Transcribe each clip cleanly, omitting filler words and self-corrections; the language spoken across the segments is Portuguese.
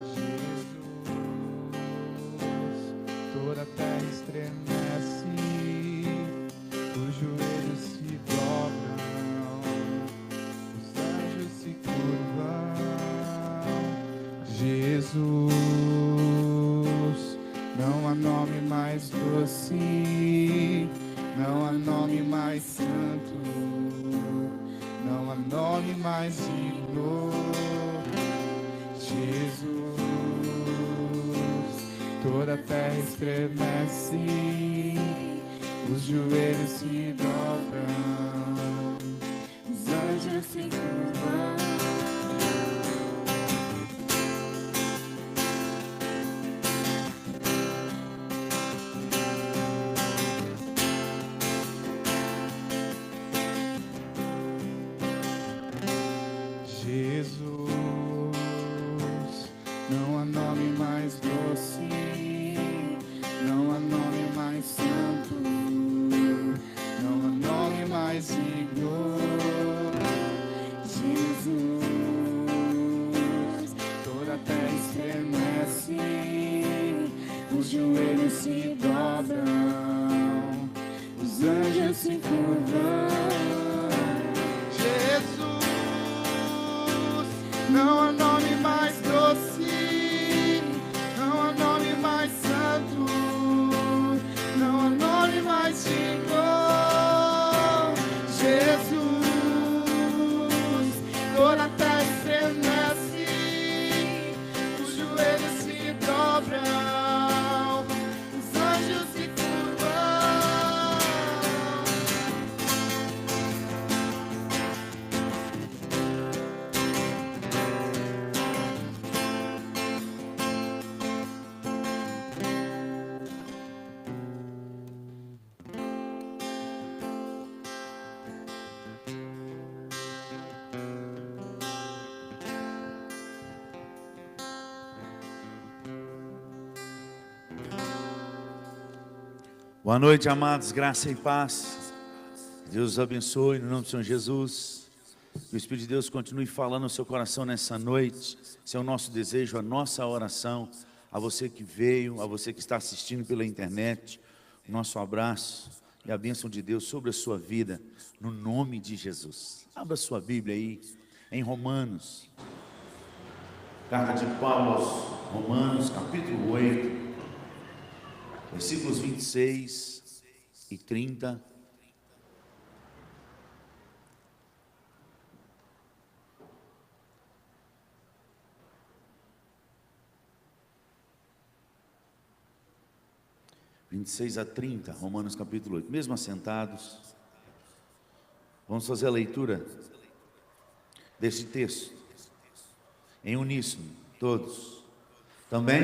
Jesus, toda a terra estremece, os joelhos se dobram, os anjos se curvam. Jesus, não há nome mais doce, não há nome mais santo, não há nome mais digno. Jesus, toda a terra estremece, os joelhos se dobram, os anjos se curvam. Jesus, não há nome mais doce, não há nome mais santo, não há nome mais digno. Jesus, toda a terra estremece, os joelhos se dobram, os anjos se curvam. Jesus, não há nome mais doce, não há nome mais santo, não há nome mais digno. Jesus, toda a terra estremece, os joelhos se dobram, os anjos se curvam. Boa noite, amados, graça e paz. Deus os abençoe no nome do Senhor Jesus. Que o Espírito de Deus continue falando no seu coração nessa noite. Esse é o nosso desejo, a nossa oração. A você que veio, a você que está assistindo pela internet, o nosso abraço e a bênção de Deus sobre a sua vida, no nome de Jesus. Abra sua Bíblia aí, em Romanos. Carta de Paulo aos Romanos, capítulo 8. Versículos 26 e 30. (26 a 30), Romanos capítulo 8. Mesmo assentados, vamos fazer a leitura deste texto em uníssono, todos. Também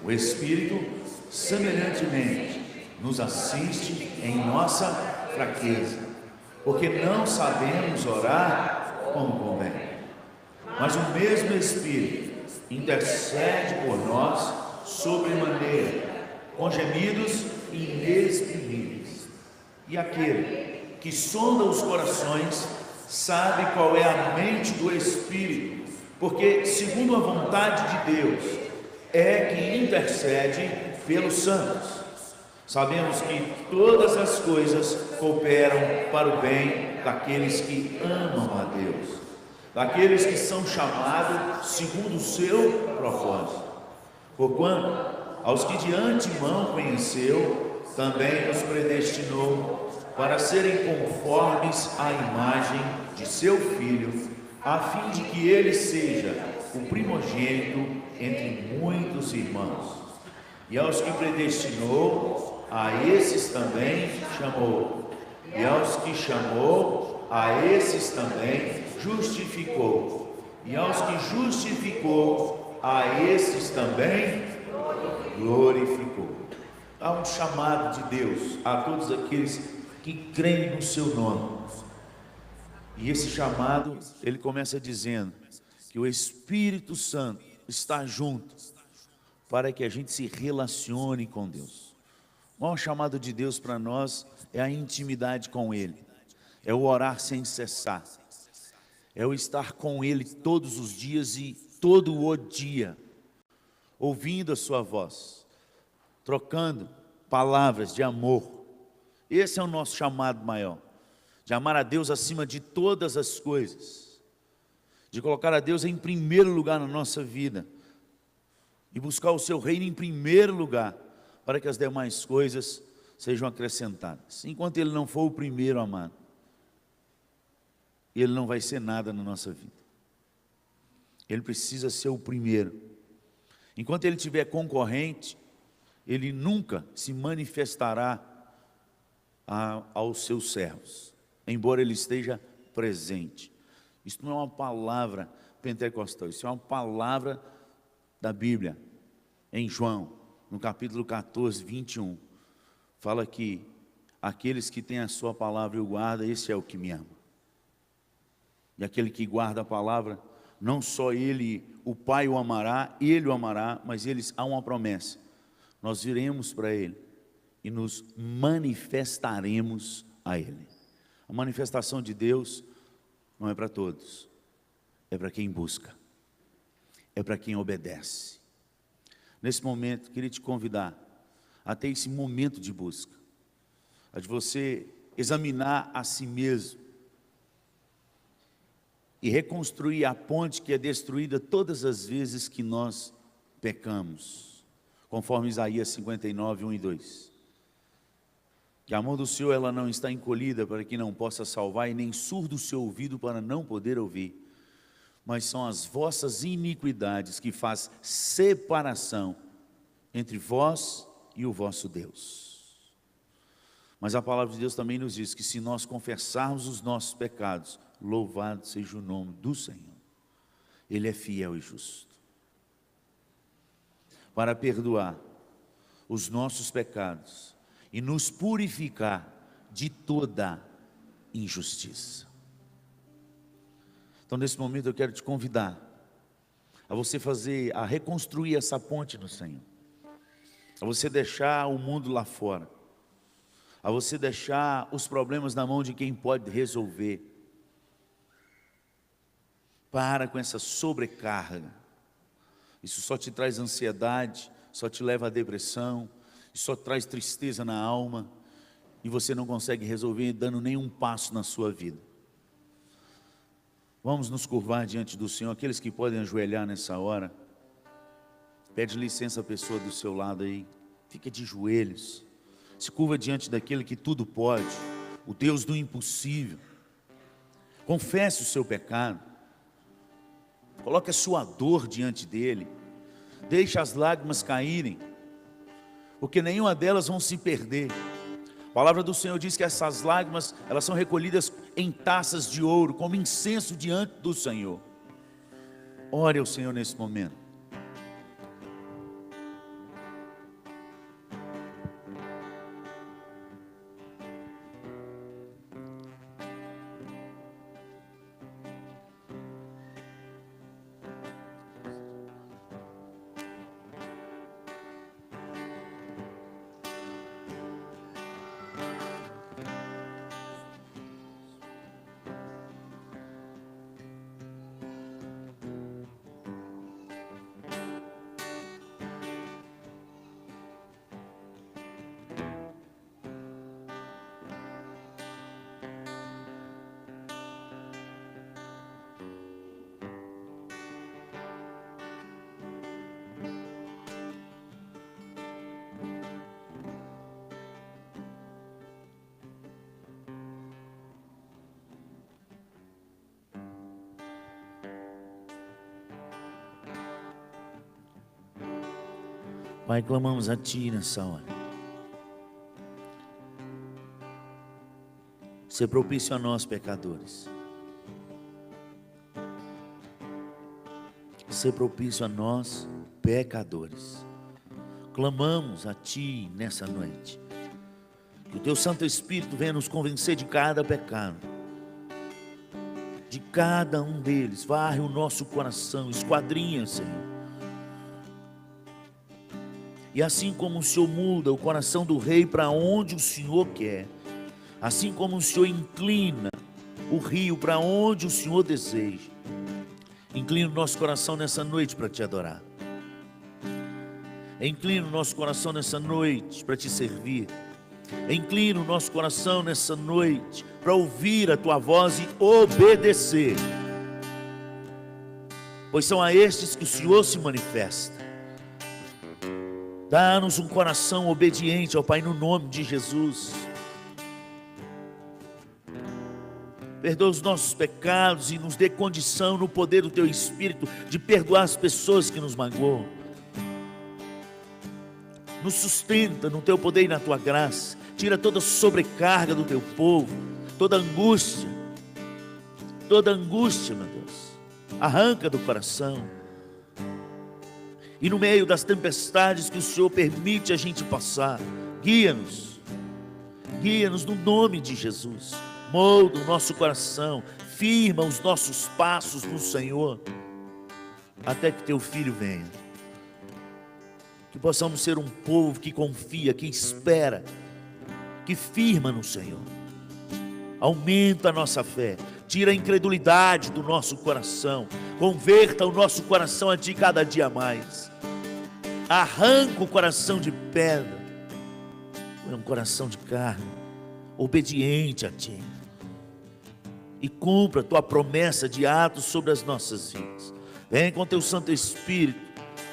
o Espírito semelhantemente nos assiste em nossa fraqueza, porque não sabemos orar como convém. Mas o mesmo Espírito intercede por nós sobremaneira, com gemidos inexprimíveis. E aquele que sonda os corações sabe qual é a mente do Espírito, porque segundo a vontade de Deus é que intercede pelos santos. Sabemos que todas as coisas cooperam para o bem daqueles que amam a Deus, daqueles que são chamados segundo o seu propósito. Porquanto aos que de antemão conheceu, também nos predestinou para serem conformes à imagem de seu Filho, a fim de que ele seja o primogênito entre muitos irmãos. E aos que predestinou, a esses também chamou. E aos que chamou, a esses também justificou. E aos que justificou, a esses também glorificou. Há um chamado de Deus a todos aqueles que creem no seu nome. E esse chamado, ele começa dizendo que o Espírito Santo está junto para que a gente se relacione com Deus. O maior chamado de Deus para nós é a intimidade com Ele, é o orar sem cessar, é o estar com Ele todos os dias e todo o dia. ouvindo a sua voz, trocando palavras de amor. Esse é o nosso chamado maior, de amar a Deus acima de todas as coisas, de colocar a Deus em primeiro lugar na nossa vida, e buscar o seu reino em primeiro lugar, para que as demais coisas sejam acrescentadas. Enquanto Ele não for o primeiro, amado, Ele não vai ser nada na nossa vida. Ele precisa ser o primeiro. Enquanto Ele tiver concorrente, Ele nunca se manifestará aos seus servos, embora Ele esteja presente. Isso não é uma palavra pentecostal, isso é uma palavra da Bíblia. Em João, no capítulo 14, 21, fala que aqueles que têm a sua palavra e o guardam, esse é o que me ama. E aquele que guarda a palavra, não só ele, o Pai o amará, ele o amará, mas há uma promessa: nós viremos para ele e nos manifestaremos a ele. A manifestação de Deus não é para todos, é para quem busca, é para quem obedece. Nesse momento, queria te convidar a ter esse momento de busca, a de você examinar a si mesmo e reconstruir a ponte que é destruída todas as vezes que nós pecamos, conforme Isaías 59, 1 e 2. Que a mão do Senhor, ela não está encolhida para que não possa salvar, e nem surdo o seu ouvido para não poder ouvir, mas são as vossas iniquidades que faz separação entre vós e o vosso Deus. Mas a palavra de Deus também nos diz que se nós confessarmos os nossos pecados, louvado seja o nome do Senhor, Ele é fiel e justo para perdoar os nossos pecados e nos purificar de toda injustiça. Então, nesse momento, eu quero te convidar a você a reconstruir essa ponte no Senhor, a você deixar o mundo lá fora, a você deixar os problemas na mão de quem pode resolver. Para com essa sobrecarga, isso só te traz ansiedade, só te leva à depressão, só traz tristeza na alma, e você não consegue resolver dando nenhum passo na sua vida. Vamos nos curvar diante do Senhor. Aqueles que podem ajoelhar nessa hora, pede licença à pessoa do seu lado aí, fica de joelhos, se curva diante daquele que tudo pode, o Deus do impossível. Confesse o seu pecado, coloque a sua dor diante dele, deixe as lágrimas caírem, porque nenhuma delas vão se perder. A palavra do Senhor diz que essas lágrimas, elas são recolhidas em taças de ouro, como incenso diante do Senhor. Ore ao Senhor nesse momento. Pai, clamamos a Ti nessa hora. Ser propício a nós, pecadores. Ser propício a nós, pecadores. Clamamos a Ti nessa noite. Que o Teu Santo Espírito venha nos convencer de cada pecado, de cada um deles. Varre o nosso coração, esquadrinha, Senhor. E assim como o Senhor muda o coração do rei para onde o Senhor quer, assim como o Senhor inclina o rio para onde o Senhor deseja, inclina o nosso coração nessa noite para Te adorar. Inclina o nosso coração nessa noite para te servir. Inclina o nosso coração nessa noite para ouvir a tua voz e obedecer, pois são a estes que o Senhor se manifesta. Dá-nos um coração obediente ao Pai, no nome de Jesus. Perdoa os nossos pecados e nos dê condição, no poder do Teu Espírito, de perdoar as pessoas que nos magoam. Nos sustenta no Teu poder e na Tua graça. Tira toda sobrecarga do Teu povo, toda angústia, meu Deus. Arranca do coração. E no meio das tempestades que o Senhor permite a gente passar, guia-nos no nome de Jesus. Molda o nosso coração, firma os nossos passos no Senhor, até que Teu Filho venha. Que possamos ser um povo que confia, que espera, que firma no Senhor. Aumenta a nossa fé, tira a incredulidade do nosso coração, converta o nosso coração a Ti cada dia mais. Arranca o coração de pedra, um coração de carne, obediente a Ti. E cumpra a Tua promessa de atos sobre as nossas vidas. Vem com Teu Santo Espírito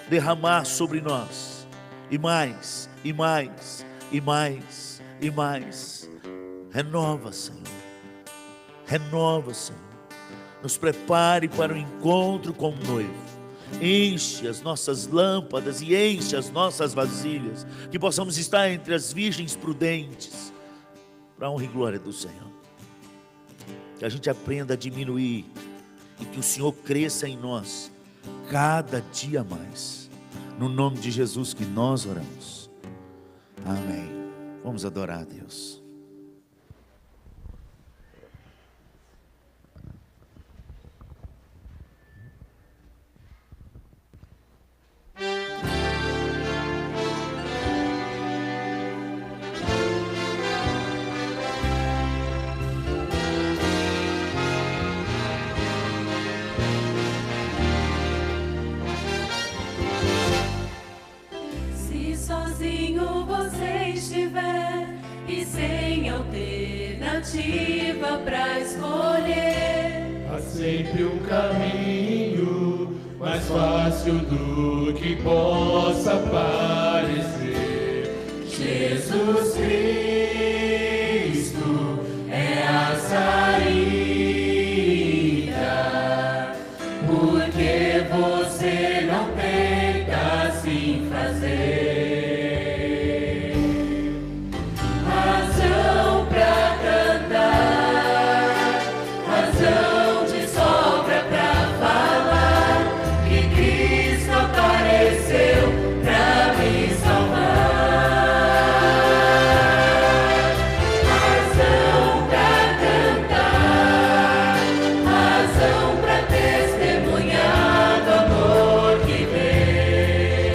derramar sobre nós, e mais, e mais, e mais, e mais. Renova, Senhor. Renova, Senhor. Nos prepare para o encontro com o noivo. Enche as nossas lâmpadas e enche as nossas vasilhas, que possamos estar entre as virgens prudentes, para a honra e glória do Senhor. Que a gente aprenda a diminuir e que o Senhor cresça em nós cada dia mais. No nome de Jesus que nós oramos. Amém. Vamos adorar a Deus. Para escolher, há sempre um caminho mais fácil do que possa parecer. Jesus Cristo é a saída, porque você não tenta assim fazer. Testemunhar do amor que vem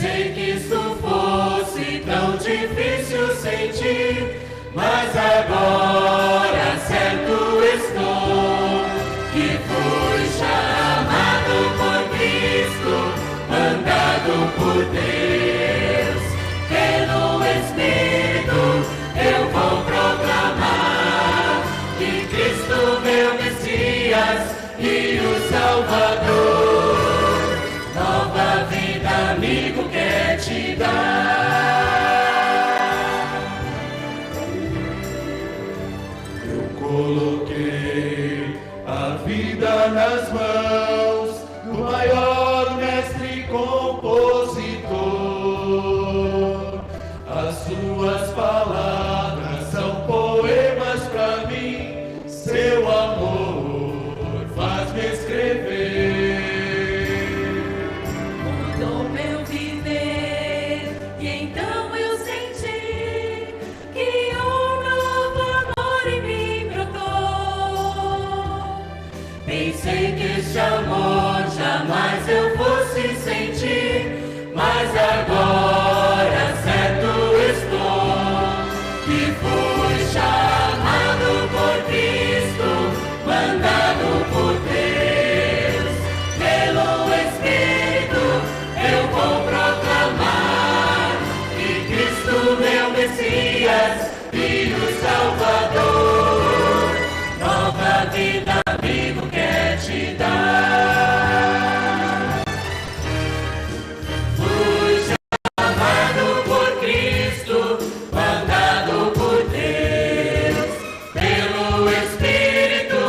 Pensei que isso fosse tão difícil sentir, mas agora certo estou que fui chamado por Cristo, mandado por Deus. Pelo Espírito eu vou proclamar que Cristo meu Messias e o Salvador, nova vida amigo quer te dar. Eu coloquei a vida nas mãos do maior mestre compositor. As suas palavras são poemas para mim, seu amor faz-me escrever. Mudou meu viver e então eu senti que um novo amor em mim brotou. Pensei que esse amor jamais eu fosse sentir, mas agora certo estou que fui chamado por Cristo, mandado por Deus. Pelo Espírito eu vou proclamar que Cristo meu Messias e o Salvador, nova vida amigo quer te dar. Fui chamado por Cristo, mandado por Deus. Pelo Espírito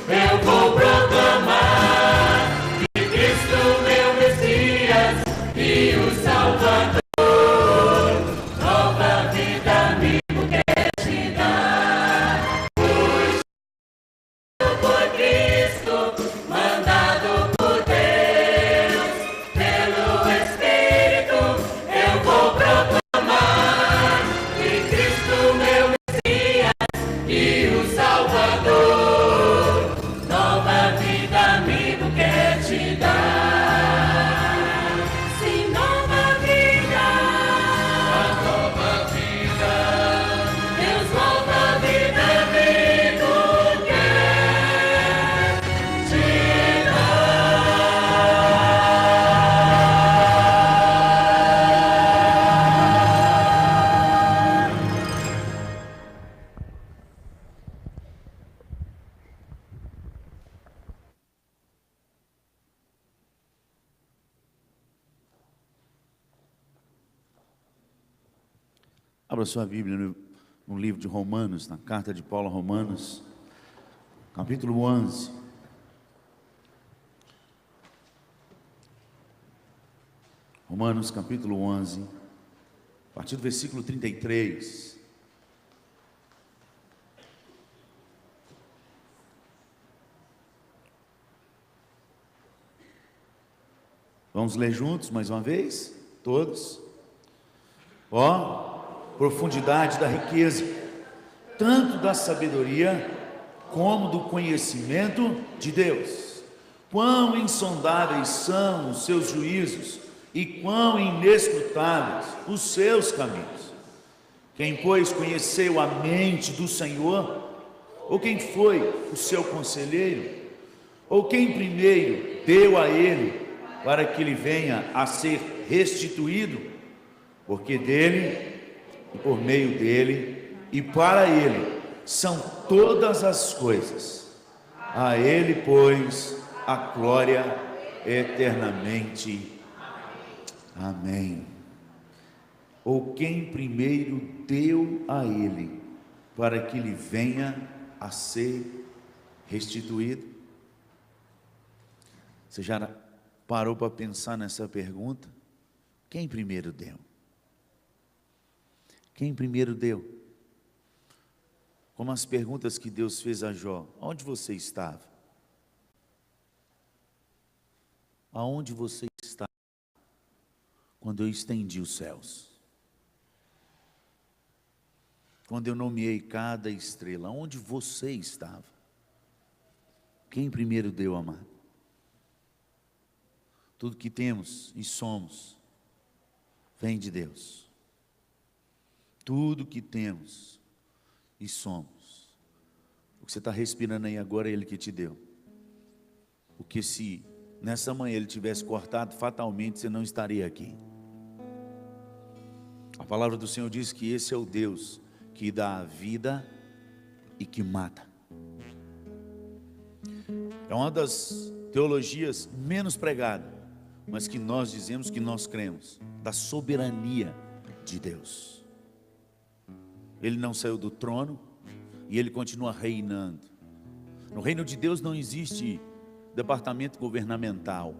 eu vou proclamar que Cristo meu Messias e o Salvador, nova vida amigo quer te dar. Fui chamado por Cristo, mandado por Deus. Pelo Espírito eu vou proclamar que Cristo meu Messias e o Salvador, nova vida amigo quer te dar. Sim, nova vida, Nova vida, Deus, nova vida amigo quer te dar. Abra sua Bíblia no livro de Romanos, na carta de Paulo a Romanos, capítulo 11. Romanos capítulo 11, a partir do versículo 33. Vamos ler juntos mais uma vez? Todos? Ó, profundidade da riqueza, tanto da sabedoria como do conhecimento de Deus. Quão insondáveis são os seus juízos e quão inescrutáveis os seus caminhos. Quem, pois, conheceu a mente do Senhor? Ou quem foi o seu conselheiro? Ou quem primeiro deu a ele para que ele venha a ser restituído? Porque dele, e por meio dele, e para ele, são todas as coisas. A ele, pois, a glória eternamente. Amém. Ou quem primeiro deu a ele, para que ele venha a ser restituído? Você já parou para pensar nessa pergunta? Quem primeiro deu? Quem primeiro deu? Como as perguntas que Deus fez a Jó: onde você estava? Aonde você estava quando eu estendi os céus? Quando eu nomeei cada estrela, onde você estava? Quem primeiro deu, amado? Tudo que temos e somos vem de Deus. Tudo que temos e somos, o que você está respirando aí agora é Ele que te deu. Porque se nessa manhã Ele tivesse cortado, fatalmente você não estaria aqui. A palavra do Senhor diz que esse é o Deus que dá a vida e que mata. É uma das teologias menos pregadas, mas que nós dizemos que nós cremos, da soberania de Deus. Ele não saiu do trono e Ele continua reinando. No reino de Deus não existe departamento governamental,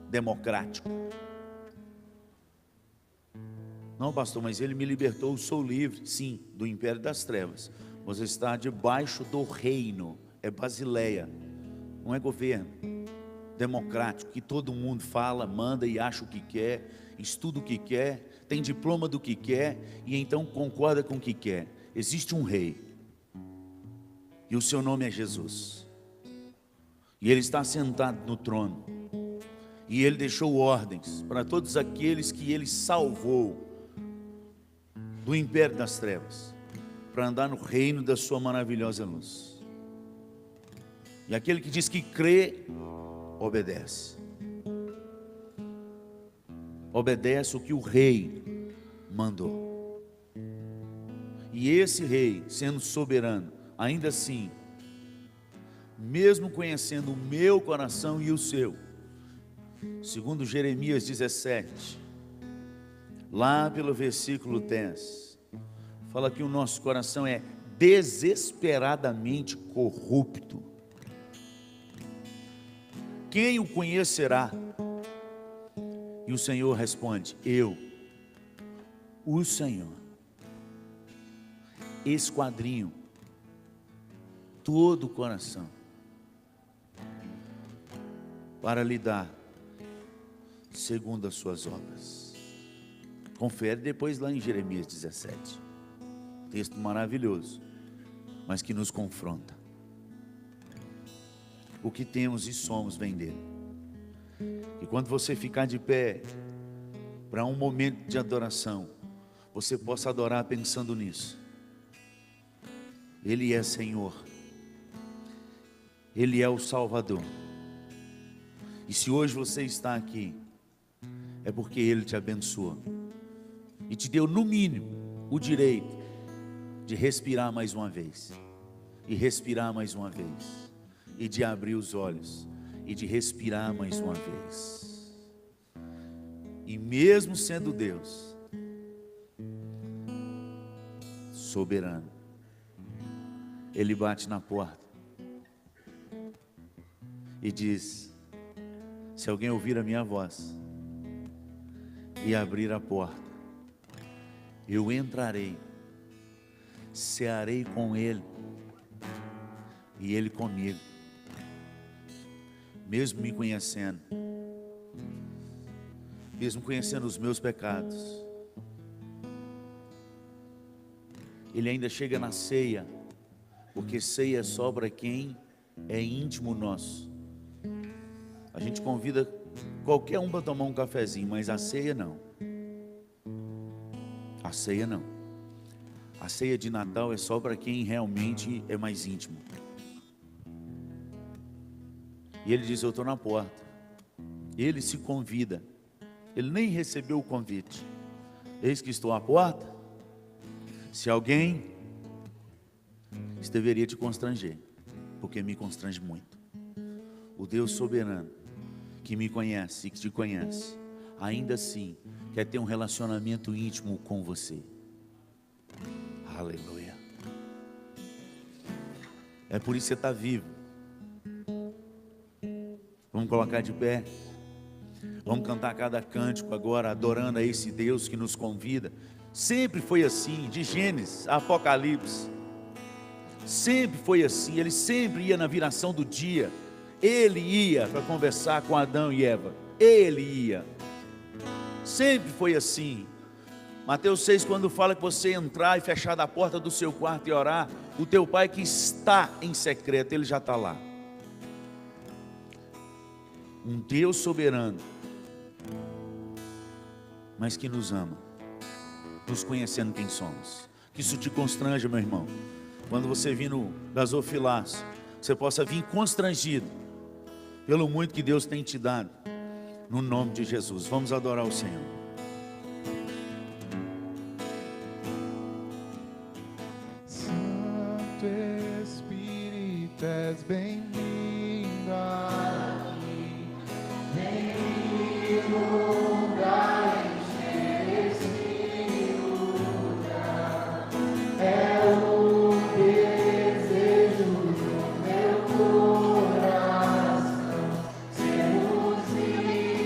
democrático. Não, pastor, mas Ele me libertou, eu sou livre. Sim, do império das trevas. Você está debaixo do reino, é Basileia, não é governo democrático, que todo mundo fala, manda e acha o que quer, estuda o que quer, tem diploma do que quer, e então concorda com o que quer. Existe um rei, e o seu nome é Jesus, e Ele está sentado no trono, e Ele deixou ordens para todos aqueles que Ele salvou do império das trevas, para andar no reino da sua maravilhosa luz. E aquele que diz que crê, obedece. Obedece o que o rei mandou. E esse rei, sendo soberano, ainda assim, mesmo conhecendo o meu coração e o seu, segundo Jeremias 17, lá pelo versículo 10, fala que o nosso coração é desesperadamente corrupto. Quem o conhecerá? E o Senhor responde: eu, o Senhor, esquadrinho todo o coração para lhe dar segundo as suas obras. Confere depois lá em Jeremias 17, texto maravilhoso, mas que nos confronta. O que temos e somos vem dele. E quando você ficar de pé para um momento de adoração, você possa adorar pensando nisso. Ele é Senhor, Ele é o Salvador. E se hoje você está aqui, é porque Ele te abençoou e te deu no mínimo o direito de respirar mais uma vez, e respirar mais uma vez, e de abrir os olhos, e de respirar mais uma vez. E mesmo sendo Deus soberano, Ele bate na porta e diz: se alguém ouvir a minha voz e abrir a porta, eu entrarei, cearei com ele e ele comigo. Mesmo me conhecendo, mesmo conhecendo os meus pecados, Ele ainda chega na ceia, porque ceia é só para quem é íntimo nosso. A gente convida qualquer um para tomar um cafezinho, mas a ceia não. A ceia não. A ceia de Natal é só para quem realmente é mais íntimo. E Ele diz: eu estou na porta. Ele se convida. Ele nem recebeu o convite. Eis que estou à porta. Se alguém, isso deveria te constranger, porque me constrange muito. O Deus soberano, que me conhece e que te conhece, ainda assim quer ter um relacionamento íntimo com você. Aleluia. É por isso que você está vivo. Vamos colocar de pé. Vamos cantar cada cântico agora, adorando a esse Deus que nos convida. Sempre foi assim, de Gênesis a Apocalipse. Sempre foi assim. Ele sempre ia na viração do dia. Ele ia para conversar com Adão e Eva. Ele ia. Sempre foi assim. Mateus 6, quando fala que você entrar e fechar a porta do seu quarto e orar, o teu pai que está em secreto, Ele já está lá. Um Deus soberano, mas que nos ama. nos conhecendo quem somos. Que isso te constranja, meu irmão. Quando você vir no gasofilácio, você possa vir constrangido pelo muito que Deus tem te dado. No nome de Jesus, vamos adorar o Senhor. Santo Espírito, és bem-vindo aqui. Vem inundar, encher este lugar. É o desejo do meu coração. Sermos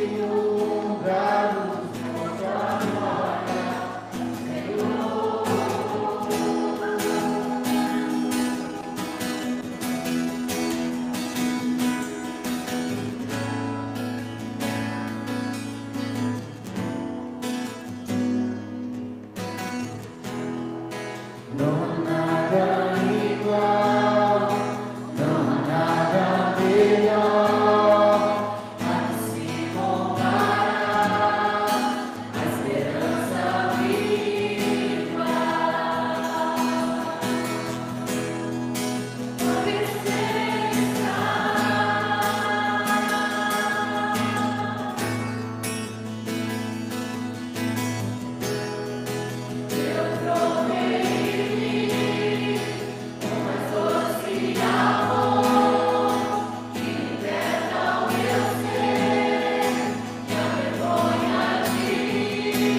inundados por tua glória, Senhor. Não há nada igual, não há nada melhor a se comparar, a esperança viva, tua presença. Eu provei o mais doce amor que liberta o meu ser e a vergonha desfaz.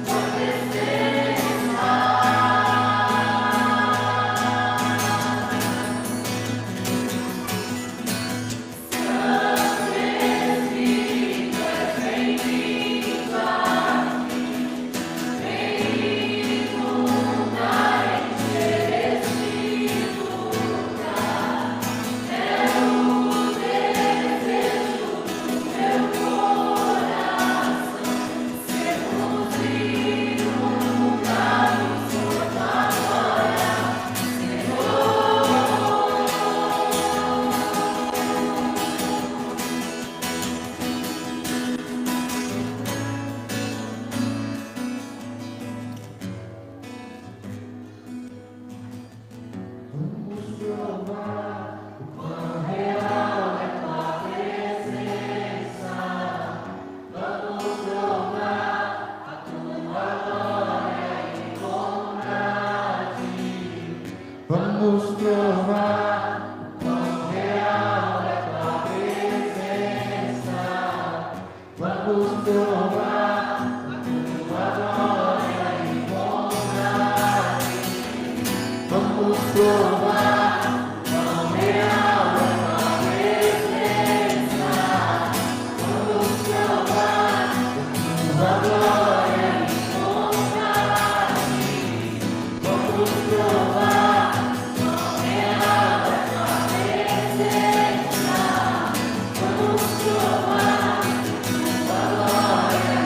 Tua presença. Santo Espírito, és bem-vindo aqui. Vem inundar, encher este lugar. É o desejo do meu coração. Sermos inundados por tua glória, Senhor. Vamos provar o quão real é tua presença. Vamos provar a tua glória e bondade. Vamos provar o quão real é tua presença. Vamos provar a tua glória e bondade. Vamos provar quão real é tua presença. Vamos provar tua glória e bondade. Vamos provar quão real é tua presença. Vamos provar tua glória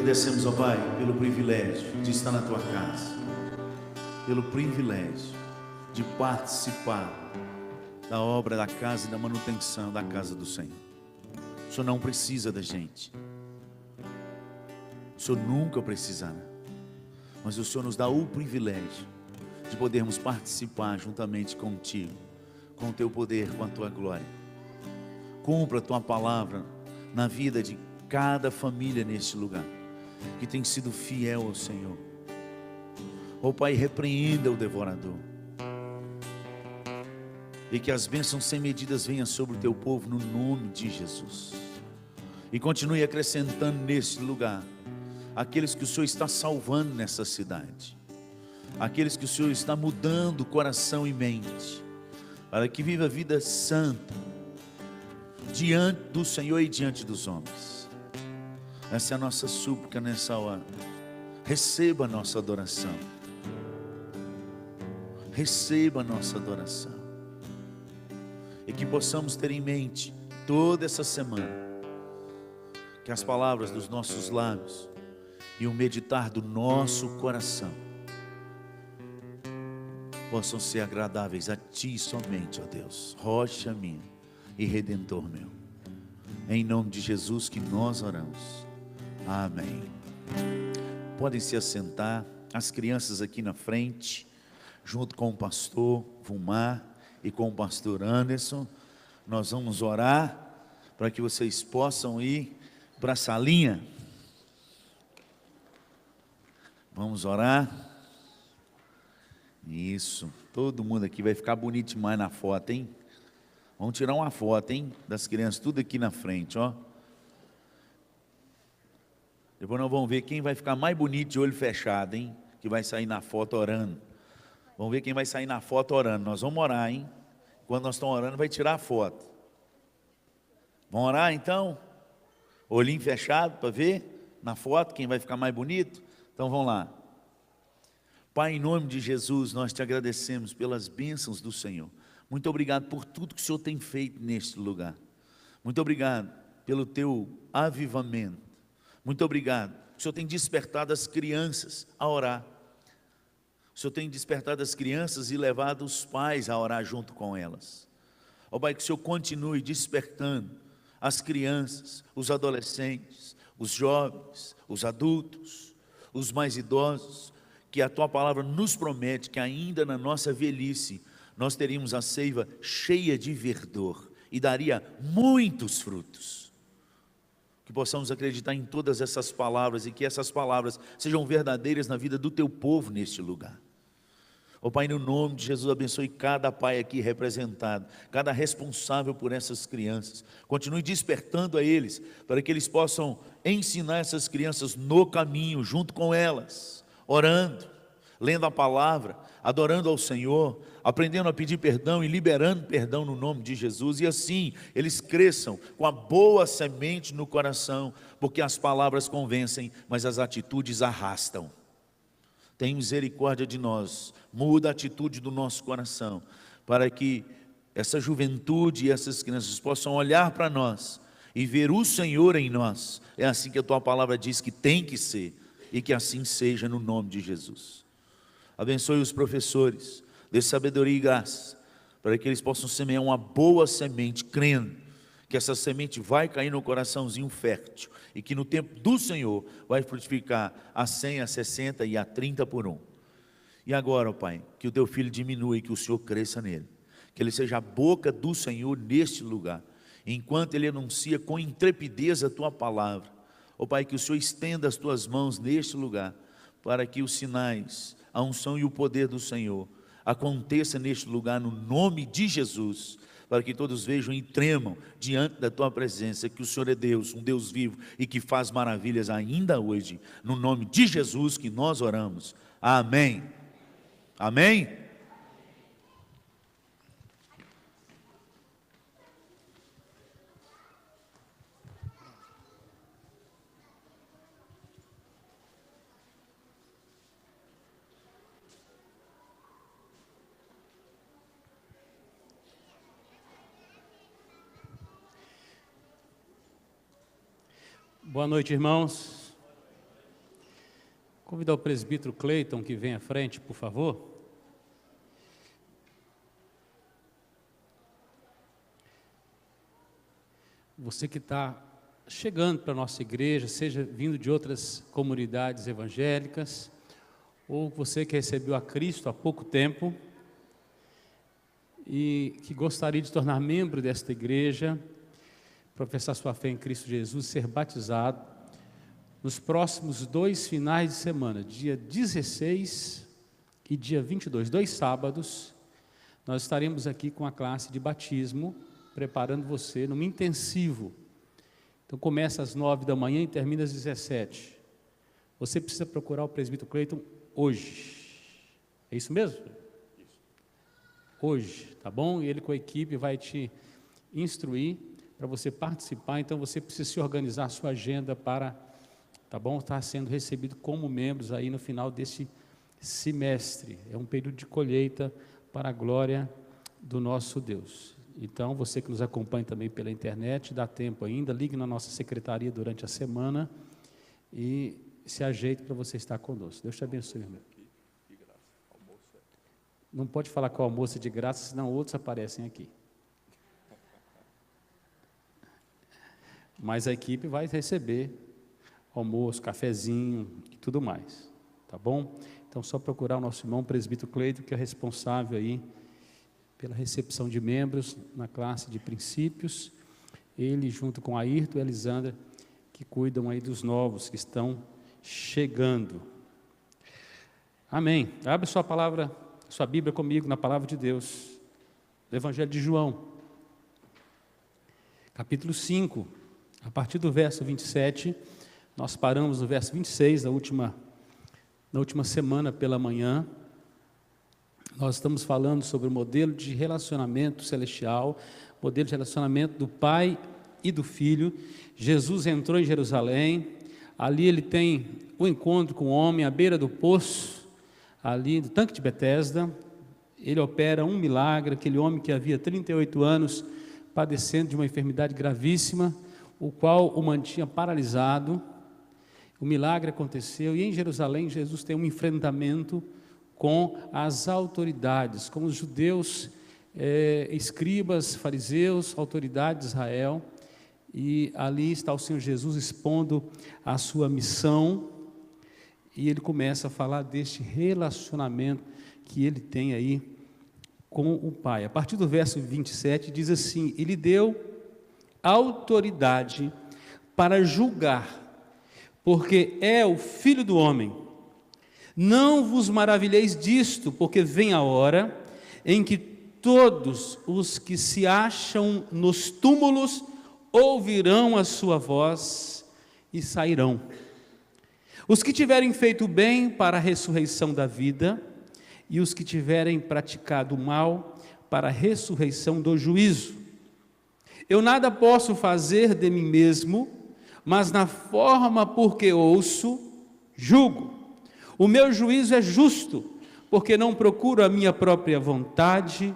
agradecemos, ó Pai, pelo privilégio de estar na Tua casa, pelo privilégio de participar da obra da casa e da manutenção da casa do Senhor. O Senhor não precisa da gente, o Senhor nunca precisará, mas o Senhor nos dá o privilégio de podermos participar juntamente contigo, com o Teu poder, com a Tua glória. Cumpra a Tua palavra na vida de cada família neste lugar, que tem sido fiel ao Senhor. Ó Pai, repreenda o devorador, e que as bênçãos sem medidas venham sobre o Teu povo no nome de Jesus. E continue acrescentando neste lugar aqueles que o Senhor está salvando nessa cidade, aqueles que o Senhor está mudando coração e mente, para que viva a vida santa diante do Senhor e diante dos homens. Essa é a nossa súplica nessa hora. Receba a nossa adoração, receba a nossa adoração, e que possamos ter em mente toda essa semana que as palavras dos nossos lábios e o meditar do nosso coração possam ser agradáveis a Ti somente, ó Deus, rocha minha e Redentor meu. Em nome de Jesus que nós oramos. Amém. Podem se assentar, as crianças aqui na frente, junto com o pastor Vumar e com o pastor Anderson. Nós vamos orar para que vocês possam ir para a salinha. Vamos orar. Isso, todo mundo aqui vai ficar bonito demais na foto, hein? Vamos tirar uma foto, hein? Das crianças, tudo aqui na frente, ó. Depois nós vamos ver quem vai ficar mais bonito de olho fechado, hein? Que vai sair na foto orando. Vamos ver quem vai sair na foto orando. Nós vamos orar, hein? Quando nós estamos orando, vai tirar a foto. Vamos orar então? Olhinho fechado para ver na foto quem vai ficar mais bonito? Então vamos lá. Pai, em nome de Jesus, nós te agradecemos pelas bênçãos do Senhor. Muito obrigado por tudo que o Senhor tem feito neste lugar. Muito obrigado pelo teu avivamento. Muito obrigado. O Senhor tem despertado as crianças a orar. O Senhor tem despertado as crianças e levado os pais a orar junto com elas. Ó Pai, que o Senhor continue despertando as crianças, os adolescentes, os jovens, os adultos, os mais idosos, que a Tua palavra nos promete que ainda na nossa velhice nós teríamos a seiva cheia de verdor e daria muitos frutos. Que possamos acreditar em todas essas palavras e que essas palavras sejam verdadeiras na vida do Teu povo neste lugar. Ó Pai, no nome de Jesus, abençoe cada pai aqui representado, cada responsável por essas crianças. Continue despertando a eles, para que eles possam ensinar essas crianças no caminho, junto com elas, orando, lendo a palavra, adorando ao Senhor, aprendendo a pedir perdão e liberando perdão no nome de Jesus. E assim eles cresçam com a boa semente no coração, porque as palavras convencem, mas as atitudes arrastam. Tem misericórdia de nós, muda a atitude do nosso coração, para que essa juventude e essas crianças possam olhar para nós e ver o Senhor em nós. É assim que a Tua palavra diz que tem que ser, e que assim seja no nome de Jesus. Abençoe os professores, dê sabedoria e graça, para que eles possam semear uma boa semente, crendo que essa semente vai cair no coraçãozinho fértil, e que no tempo do Senhor vai frutificar a 100, a 60 e a 30 por 1. E agora, ó Pai, que o Teu Filho diminua e que o Senhor cresça nele, que ele seja a boca do Senhor neste lugar, enquanto ele anuncia com intrepidez a Tua palavra. Ó Pai, que o Senhor estenda as Tuas mãos neste lugar, para que os sinais, a unção e o poder do Senhor aconteça neste lugar no nome de Jesus, para que todos vejam e tremam diante da Tua presença, que o Senhor é Deus, um Deus vivo e que faz maravilhas ainda hoje, no nome de Jesus que nós oramos. Amém. Amém. Boa noite, irmãos. Convidar o presbítero Cleiton que vem à frente, por favor. Você que está chegando para a nossa igreja, seja vindo de outras comunidades evangélicas, ou você que recebeu a Cristo há pouco tempo e que gostaria de se tornar membro desta igreja, professar sua fé em Cristo Jesus, ser batizado, nos próximos 2 finais de semana, dia 16 e dia 22, 2 sábados, nós estaremos aqui com a classe de batismo, preparando você num intensivo. Então começa às 9 da manhã e termina às 17. Você precisa procurar o presbítero Cleiton hoje. É isso mesmo? Hoje, tá bom? E ele com a equipe vai te instruir para você participar. Então você precisa se organizar a sua agenda para, tá bom? Estar sendo recebido como membros aí no final desse semestre. É um período de colheita para a glória do nosso Deus. Então, você que nos acompanha também pela internet, dá tempo ainda, ligue na nossa secretaria durante a semana e se ajeite para você estar conosco. Deus te abençoe, irmão. Não pode falar com o almoço de graça, senão outros aparecem aqui. Mas a equipe vai receber almoço, cafezinho e tudo mais, tá bom? Então, só procurar o nosso irmão presbítero Cleiton, que é responsável aí pela recepção de membros na classe de princípios, ele junto com a Ayrton e a Elisandra, que cuidam aí dos novos que estão chegando. Amém. Abre sua palavra, sua Bíblia comigo na palavra de Deus, do Evangelho de João, capítulo 5, a partir do verso 27, nós paramos no verso 26, na última semana pela manhã. Nós estamos falando sobre o modelo de relacionamento celestial, modelo de relacionamento do Pai e do Filho. Jesus entrou em Jerusalém, ali ele tem o encontro com o homem à beira do poço, ali do tanque de Betesda. Ele opera um milagre, aquele homem que havia 38 anos padecendo de uma enfermidade gravíssima, o qual o mantinha paralisado. O milagre aconteceu e em Jerusalém Jesus tem um enfrentamento com as autoridades, com os judeus, escribas, fariseus, autoridades de Israel, e ali está o Senhor Jesus expondo a sua missão, e ele começa a falar deste relacionamento que ele tem aí com o Pai. A partir do verso 27 diz assim: ele deu autoridade para julgar, porque é o Filho do Homem. Não vos maravilheis disto, porque vem a hora em que todos os que se acham nos túmulos ouvirão a sua voz e sairão. Os que tiverem feito bem para a ressurreição da vida, e os que tiverem praticado o mal para a ressurreição do juízo. Eu nada posso fazer de mim mesmo, mas na forma por que ouço, julgo. O meu juízo é justo, porque não procuro a minha própria vontade,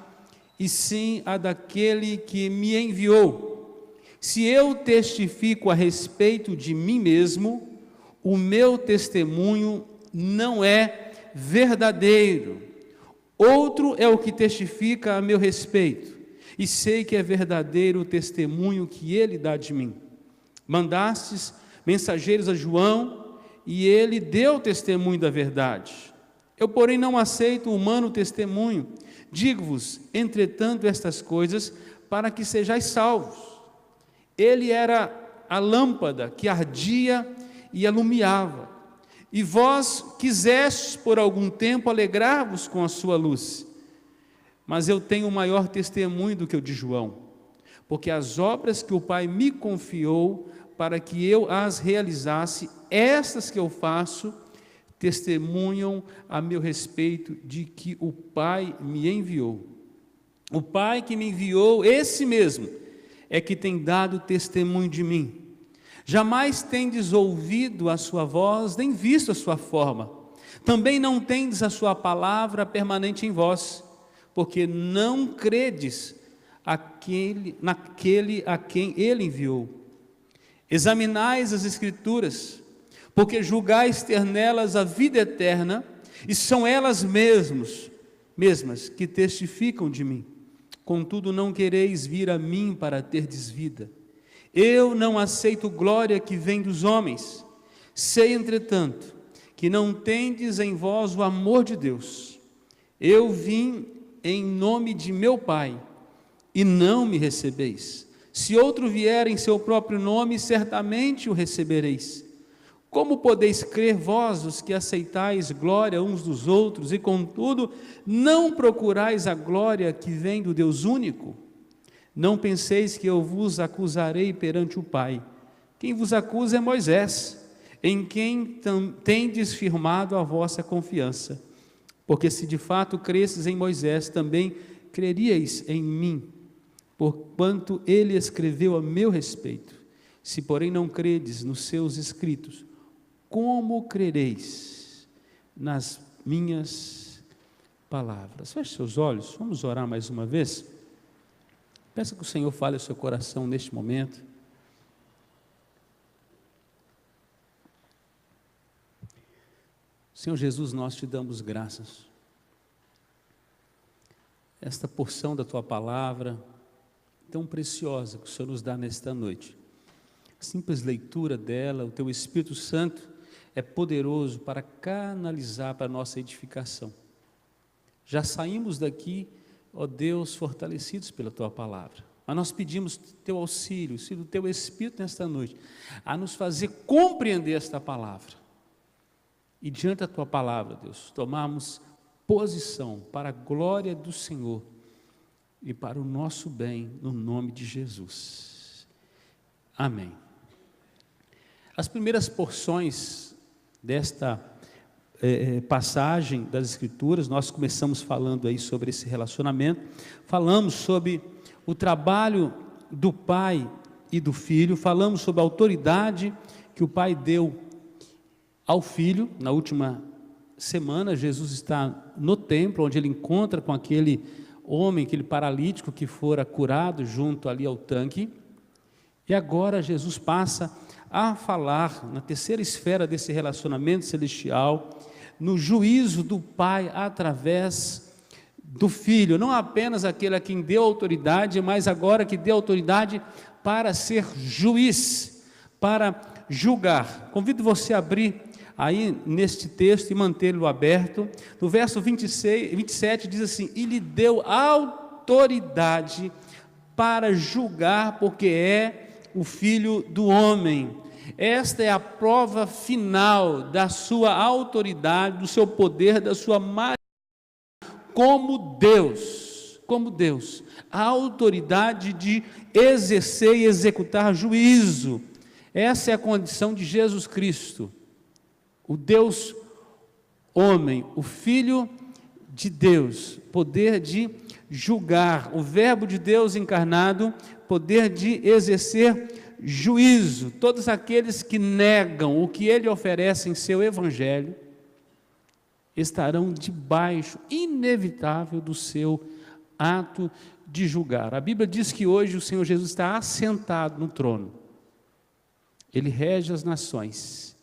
e sim a daquele que me enviou. Se eu testifico a respeito de mim mesmo, o meu testemunho não é verdadeiro. Outro é o que testifica a meu respeito, e sei que é verdadeiro o testemunho que ele dá de mim. Mandastes mensageiros a João, e ele deu testemunho da verdade. Eu, porém, não aceito o humano testemunho. Digo-vos, entretanto, estas coisas, para que sejais salvos. Ele era a lâmpada que ardia e alumiava, e vós quisestes por algum tempo alegrar-vos com a sua luz. Mas eu tenho maior testemunho do que o de João, porque as obras que o Pai me confiou para que eu as realizasse, estas que eu faço, testemunham a meu respeito de que o Pai me enviou. O Pai que me enviou, esse mesmo, é que tem dado testemunho de mim. Jamais tendes ouvido a sua voz, nem visto a sua forma. Também não tendes a sua palavra permanente em vós, porque não credes naquele a quem ele enviou. Examinais as Escrituras, porque julgais ter nelas a vida eterna, e são elas mesmas que testificam de mim. Contudo, não quereis vir a mim para terdes vida. Eu não aceito glória que vem dos homens. Sei, entretanto, que não tendes em vós o amor de Deus. Eu vim em nome de meu Pai, e não me recebeis. Se outro vier em seu próprio nome, certamente o recebereis. Como podeis crer vós, os que aceitais glória uns dos outros, e contudo não procurais a glória que vem do Deus único? Não penseis que eu vos acusarei perante o Pai. Quem vos acusa é Moisés, em quem tendes firmado a vossa confiança. Porque se de fato cresces em Moisés, também creríeis em mim, porquanto ele escreveu a meu respeito. Se porém não credes nos seus escritos, como crereis nas minhas palavras? Feche seus olhos, vamos orar mais uma vez. Peça que o Senhor fale ao seu coração neste momento. Senhor Jesus, nós te damos graças. Esta porção da tua palavra, tão preciosa que o Senhor nos dá nesta noite. A simples leitura dela, o teu Espírito Santo é poderoso para canalizar para a nossa edificação. Já saímos daqui, ó Deus, fortalecidos pela tua palavra. Mas nós pedimos teu auxílio, do teu Espírito nesta noite, a nos fazer compreender esta palavra. E diante da tua palavra, Deus, tomarmos posição para a glória do Senhor e para o nosso bem, no nome de Jesus. Amém. As primeiras porções desta passagem das Escrituras, nós começamos falando aí sobre esse relacionamento, falamos sobre o trabalho do Pai e do Filho, falamos sobre a autoridade que o Pai deu ao Filho. Na última semana, Jesus está no templo, onde ele encontra com aquele homem, aquele paralítico que fora curado junto ali ao tanque, e agora Jesus passa a falar na terceira esfera desse relacionamento celestial, no juízo do Pai através do Filho, não apenas aquele a quem deu autoridade, mas agora que deu autoridade para ser juiz, para julgar. Convido você a abrir aí neste texto e mantê-lo aberto. No verso 27 diz assim: e lhe deu autoridade para julgar, porque é o Filho do homem. Esta é a prova final da sua autoridade, do seu poder, da sua majestade como Deus, a autoridade de exercer e executar juízo. Essa é a condição de Jesus Cristo, o Deus homem, o Filho de Deus, poder de julgar, o Verbo de Deus encarnado, poder de exercer juízo. Todos aqueles que negam o que ele oferece em seu evangelho estarão debaixo, inevitável, do seu ato de julgar. A Bíblia diz que hoje o Senhor Jesus está assentado no trono, ele rege as nações,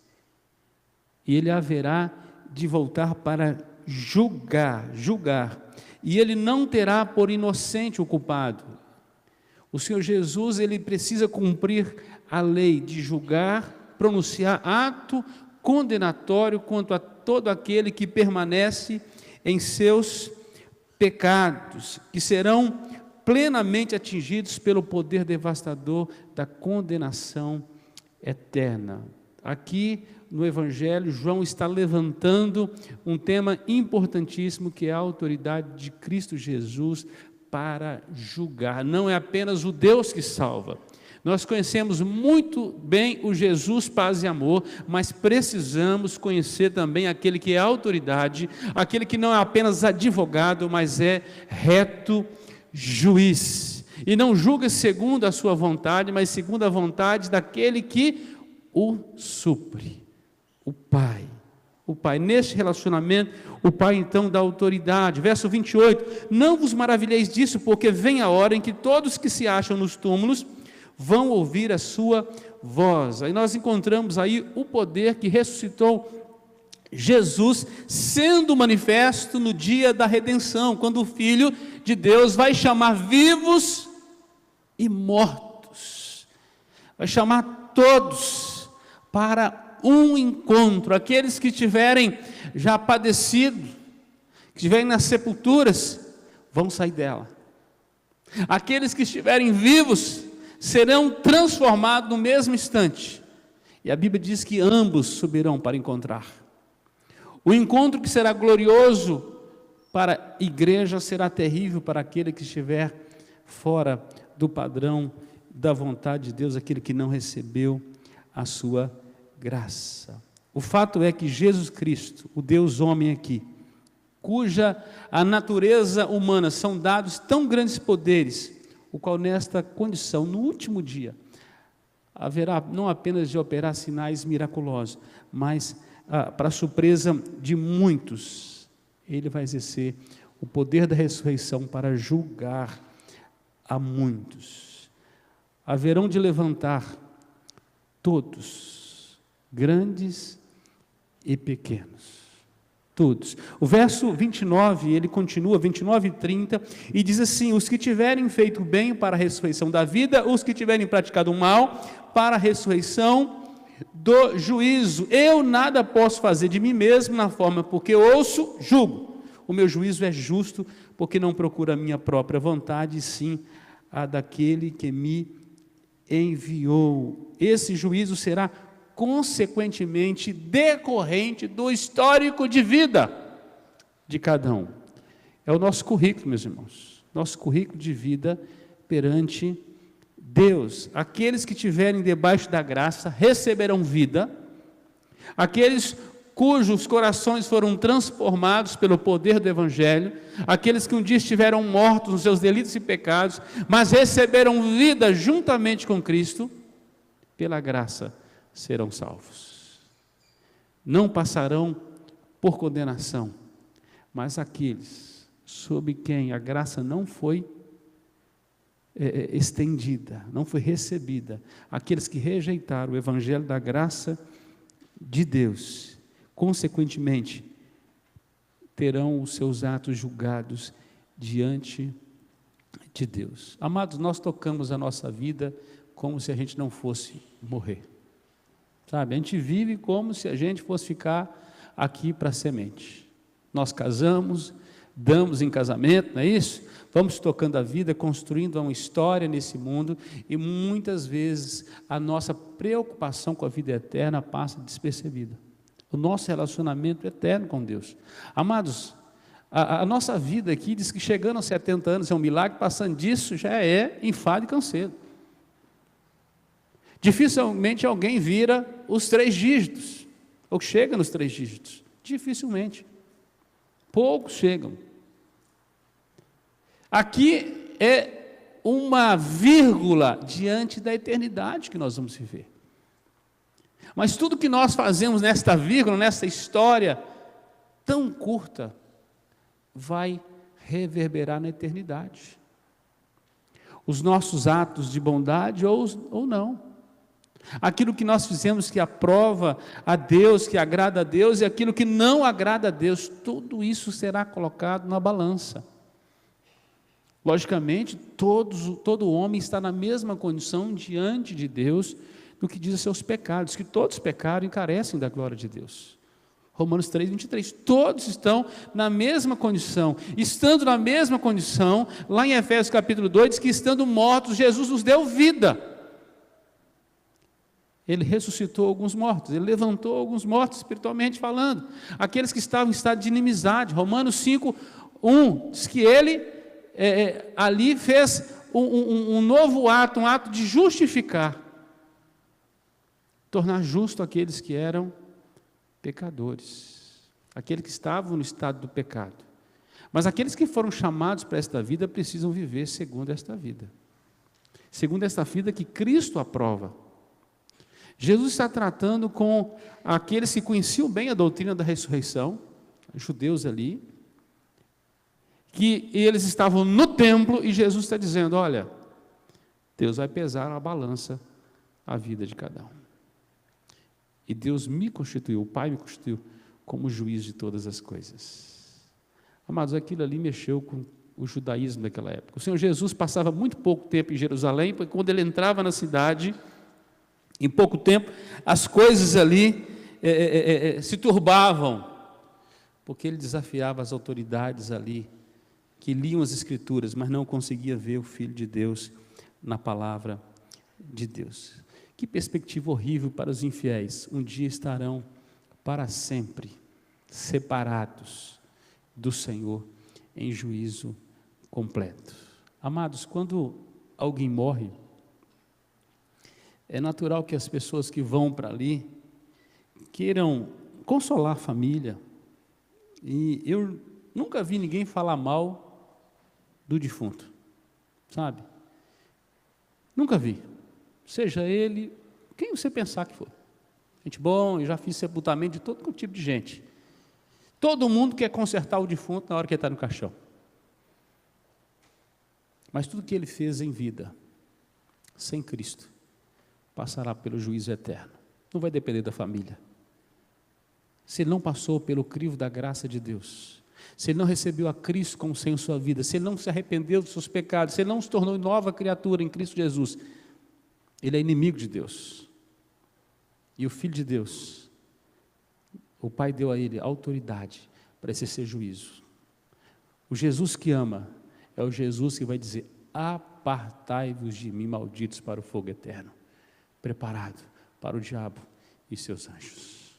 e ele haverá de voltar para julgar, e ele não terá por inocente o culpado. O Senhor Jesus, ele precisa cumprir a lei de julgar, pronunciar ato condenatório contra todo aquele que permanece em seus pecados, que serão plenamente atingidos pelo poder devastador da condenação eterna. Aqui no Evangelho, João está levantando um tema importantíssimo, que é a autoridade de Cristo Jesus para julgar. Não é apenas o Deus que salva. Nós conhecemos muito bem o Jesus paz e amor, mas precisamos conhecer também aquele que é autoridade, aquele que não é apenas advogado, mas é reto juiz. E não julga segundo a sua vontade, mas segundo a vontade daquele que o supre, o Pai. O Pai, neste relacionamento, o Pai então dá autoridade. Verso 28, não vos maravilheis disso, porque vem a hora em que todos que se acham nos túmulos vão ouvir a sua voz. Aí nós encontramos aí o poder que ressuscitou Jesus sendo manifesto no dia da redenção, quando o Filho de Deus vai chamar vivos e mortos, vai chamar todos para um encontro. Aqueles que tiverem já padecido, que estiverem nas sepulturas, vão sair dela. Aqueles que estiverem vivos serão transformados no mesmo instante. E a Bíblia diz que ambos subirão para encontrar. O encontro que será glorioso para a igreja será terrível para aquele que estiver fora do padrão da vontade de Deus, aquele que não recebeu a sua graça. O fato é que Jesus Cristo, o Deus homem aqui, cuja a natureza humana são dados tão grandes poderes, o qual nesta condição, no último dia, haverá não apenas de operar sinais miraculosos, mas para a surpresa de muitos, ele vai exercer o poder da ressurreição para julgar a muitos. Haverão de levantar todos, grandes e pequenos, todos. O verso 29, ele continua, 29 e 30, e diz assim: os que tiverem feito bem para a ressurreição da vida, os que tiverem praticado o mal para a ressurreição do juízo. Eu nada posso fazer de mim mesmo na forma porque ouço, julgo. O meu juízo é justo, porque não procura a minha própria vontade, sim a daquele que me enviou. Esse juízo será consequentemente decorrente do histórico de vida de cada um. É o nosso currículo, meus irmãos, nosso currículo de vida perante Deus. Aqueles que estiverem debaixo da graça receberão vida, aqueles cujos corações foram transformados pelo poder do Evangelho, aqueles que um dia estiveram mortos nos seus delitos e pecados, mas receberam vida juntamente com Cristo, pela graça serão salvos. Não passarão por condenação, mas aqueles sobre quem a graça não foi estendida, não foi recebida, aqueles que rejeitaram o Evangelho da graça de Deus, consequentemente, terão os seus atos julgados diante de Deus. Amados, nós tocamos a nossa vida como se a gente não fosse morrer. Sabe, a gente vive como se a gente fosse ficar aqui para semente. Nós casamos, damos em casamento, não é isso? Vamos tocando a vida, construindo uma história nesse mundo, e muitas vezes a nossa preocupação com a vida eterna passa despercebida. O nosso relacionamento eterno com Deus. Amados, a nossa vida aqui diz que chegando aos 70 anos é um milagre, passando disso já é enfado e canseiro. Dificilmente alguém vira os 3 dígitos, ou chega nos 3 dígitos. Dificilmente. Poucos chegam. Aqui é uma vírgula diante da eternidade que nós vamos viver. Mas tudo que nós fazemos nesta vírgula, nessa história tão curta, vai reverberar na eternidade. Os nossos atos de bondade ou não. Aquilo que nós fizemos que aprova a Deus, que agrada a Deus, e aquilo que não agrada a Deus, tudo isso será colocado na balança. Logicamente, todo homem está na mesma condição diante de Deus no que diz a seus pecados, que todos pecaram e carecem da glória de Deus. Romanos 3, 23, todos estão na mesma condição. Estando na mesma condição, lá em Efésios capítulo 2, diz que estando mortos, Jesus nos deu vida. Ele ressuscitou alguns mortos, ele levantou alguns mortos, espiritualmente falando. Aqueles que estavam em estado de inimizade. Romanos 5, 1, diz que ele ali fez um novo ato, um ato de justificar. Tornar justo aqueles que eram pecadores, aqueles que estavam no estado do pecado. Mas aqueles que foram chamados para esta vida precisam viver segundo esta vida. Segundo esta vida que Cristo aprova. Jesus está tratando com aqueles que conheciam bem a doutrina da ressurreição, os judeus ali, que eles estavam no templo e Jesus está dizendo: olha, Deus vai pesar na balança a vida de cada um. E Deus me constituiu, o Pai me constituiu como juiz de todas as coisas. Amados, aquilo ali mexeu com o judaísmo daquela época. O Senhor Jesus passava muito pouco tempo em Jerusalém, porque quando ele entrava na cidade, em pouco tempo, as coisas ali se turbavam, porque ele desafiava as autoridades ali, que liam as Escrituras, mas não conseguia ver o Filho de Deus na palavra de Deus. Que perspectiva horrível para os infiéis. Um dia estarão para sempre separados do Senhor em juízo completo. Amados, quando alguém morre, é natural que as pessoas que vão para ali queiram consolar a família. E eu nunca vi ninguém falar mal do defunto, sabe? Nunca vi. Seja ele, quem você pensar que for. Gente bom, eu já fiz sepultamento de todo tipo de gente. Todo mundo quer consertar o defunto na hora que ele está no caixão. Mas tudo que ele fez em vida, sem Cristo, passará pelo juízo eterno. Não vai depender da família. Se ele não passou pelo crivo da graça de Deus, se ele não recebeu a Cristo como Senhor em sua vida, se ele não se arrependeu dos seus pecados, se ele não se tornou nova criatura em Cristo Jesus, ele é inimigo de Deus. E o Filho de Deus, o Pai deu a ele autoridade para exercer juízo. O Jesus que ama é o Jesus que vai dizer: apartai-vos de mim, malditos, para o fogo eterno, preparado para o diabo e seus anjos.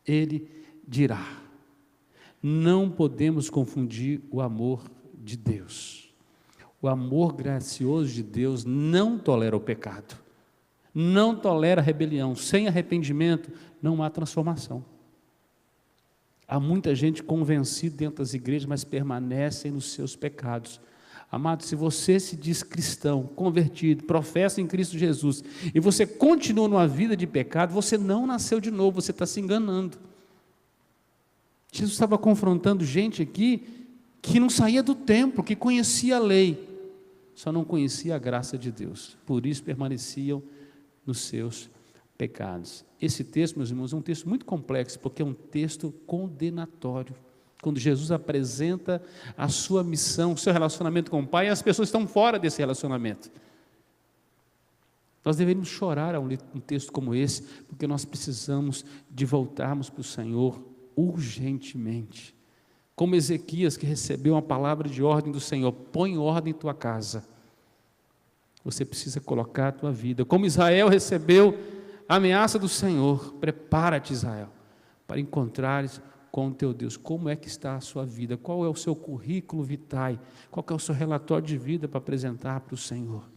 Ele dirá. Não podemos confundir o amor de Deus. O amor gracioso de Deus não tolera o pecado, não tolera a rebelião. Sem arrependimento não há transformação. Há muita gente convencida dentro das igrejas, mas permanecem nos seus pecados. Amado, se você se diz cristão, convertido, professa em Cristo Jesus, e você continua numa vida de pecado, você não nasceu de novo, você está se enganando. Jesus estava confrontando gente aqui que não saía do templo, que conhecia a lei, só não conhecia a graça de Deus, por isso permaneciam nos seus pecados. Esse texto, meus irmãos, é um texto muito complexo, porque é um texto condenatório. Quando Jesus apresenta a sua missão, o seu relacionamento com o Pai, as pessoas estão fora desse relacionamento. Nós deveríamos chorar ao ler um texto como esse, porque nós precisamos de voltarmos para o Senhor urgentemente. Como Ezequias, que recebeu uma palavra de ordem do Senhor: põe em ordem tua casa. Você precisa colocar a tua vida. Como Israel recebeu a ameaça do Senhor: prepara-te, Israel, para encontrares com o teu Deus. Como é que está a sua vida? Qual é o seu currículo vitae? Qual é o seu relatório de vida para apresentar para o Senhor?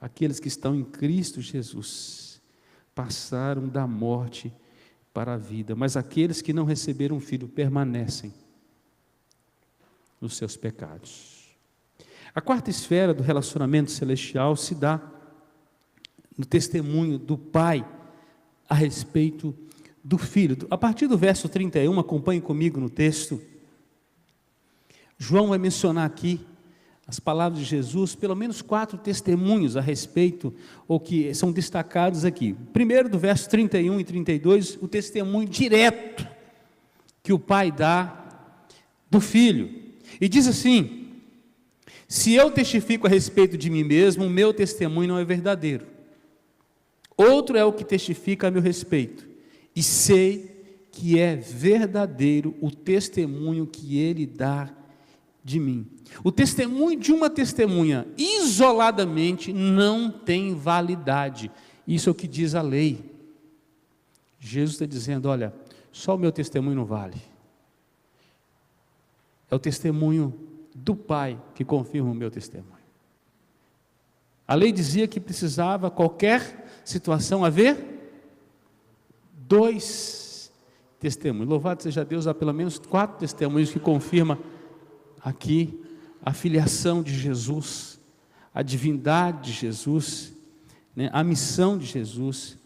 Aqueles que estão em Cristo Jesus passaram da morte para a vida, mas aqueles que não receberam o Filho permanecem nos seus pecados. A quarta esfera do relacionamento celestial se dá no testemunho do Pai a respeito do Filho. A partir do verso 31, acompanhe comigo no texto. João vai mencionar aqui as palavras de Jesus, pelo menos 4 testemunhos a respeito, ou que são destacados aqui. Primeiro, do verso 31 e 32, o testemunho direto que o Pai dá do Filho. E diz assim: se eu testifico a respeito de mim mesmo, o meu testemunho não é verdadeiro. Outro é o que testifica a meu respeito, e sei que é verdadeiro o testemunho que ele dá de mim. O testemunho de uma testemunha isoladamente não tem validade. Isso é o que diz a lei. Jesus está dizendo: olha, só o meu testemunho não vale. É o testemunho do Pai que confirma o meu testemunho. A lei dizia que precisava, qualquer situação, haver 2 testemunhos. Louvado seja Deus, há pelo menos 4 testemunhos que confirmam aqui a filiação de Jesus, a divindade de Jesus, né, a missão de Jesus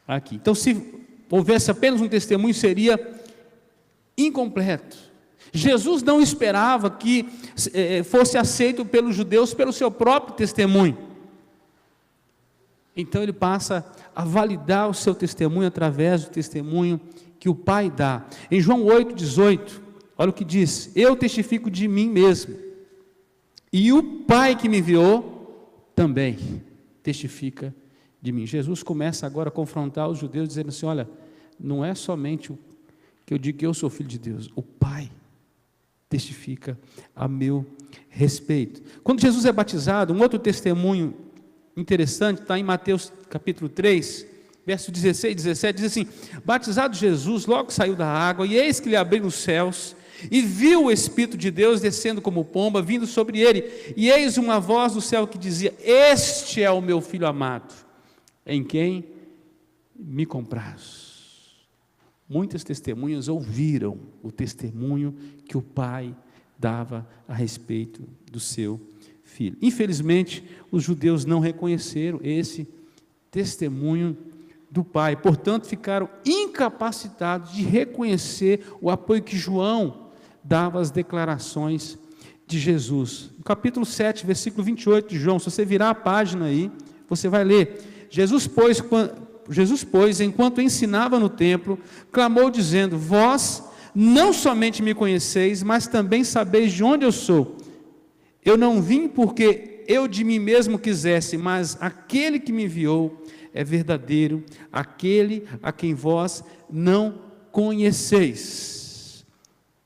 aqui. Então, se houvesse apenas um testemunho, seria incompleto. Jesus não esperava que fosse aceito pelos judeus pelo seu próprio testemunho. Então ele passa a validar o seu testemunho através do testemunho que o Pai dá. Em João 8,18, olha o que diz: eu testifico de mim mesmo, e o Pai que me enviou também testifica de mim. Jesus começa agora a confrontar os judeus, dizendo assim: olha, não é somente que eu digo que eu sou filho de Deus, o Pai testifica a meu respeito. Quando Jesus é batizado, um outro testemunho interessante está em Mateus capítulo 3, verso 16 e 17, diz assim: batizado Jesus, logo saiu da água, e eis que lhe abriram os céus, e viu o Espírito de Deus descendo como pomba, vindo sobre ele, e eis uma voz do céu que dizia: este é o meu Filho amado, em quem me compraz. Muitas testemunhas ouviram o testemunho que o Pai dava a respeito do seu Filho. Infelizmente, os judeus não reconheceram esse testemunho do Pai, portanto ficaram incapacitados de reconhecer o apoio que João dava às declarações de Jesus. No capítulo 7, versículo 28 de João, se você virar a página aí, você vai ler: Jesus, pois, enquanto ensinava no templo, clamou dizendo: vós não somente me conheceis, mas também sabeis de onde eu sou. Eu não vim porque eu de mim mesmo quisesse, mas aquele que me enviou é verdadeiro, aquele a quem vós não conheceis.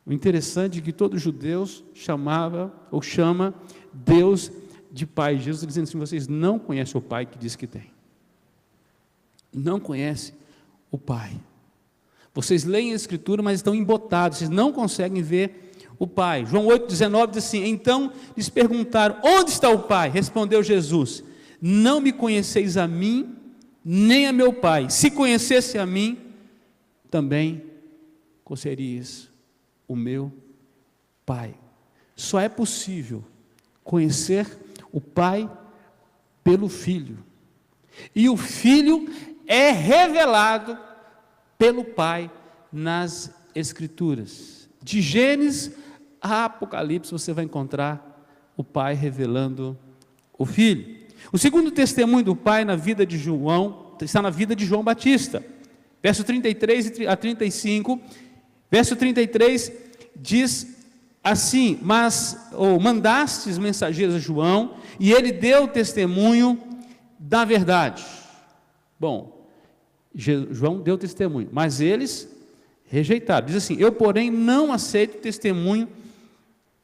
O interessante é que todos os judeus chama Deus de Pai. Jesus dizendo assim: vocês não conhecem o Pai que diz que tem. Não conhecem o Pai. Vocês leem a Escritura, mas estão embotados, vocês não conseguem ver o Pai. João 8,19 diz assim: então lhes perguntaram: onde está o Pai? Respondeu Jesus: não me conheceis a mim, nem a meu Pai. Se conhecesse a mim, também conhecerias o meu Pai. Só é possível conhecer o Pai pelo Filho, e o Filho é revelado pelo Pai nas Escrituras. De Gênesis a Apocalipse você vai encontrar o Pai revelando o Filho. O segundo testemunho do Pai na vida de João está na vida de João Batista. Verso 33 a 35. Verso 33 diz assim: mandastes mensageiros a João, e ele deu testemunho da verdade. Bom, João deu testemunho, mas eles rejeitaram. Diz assim: eu, porém, não aceito testemunho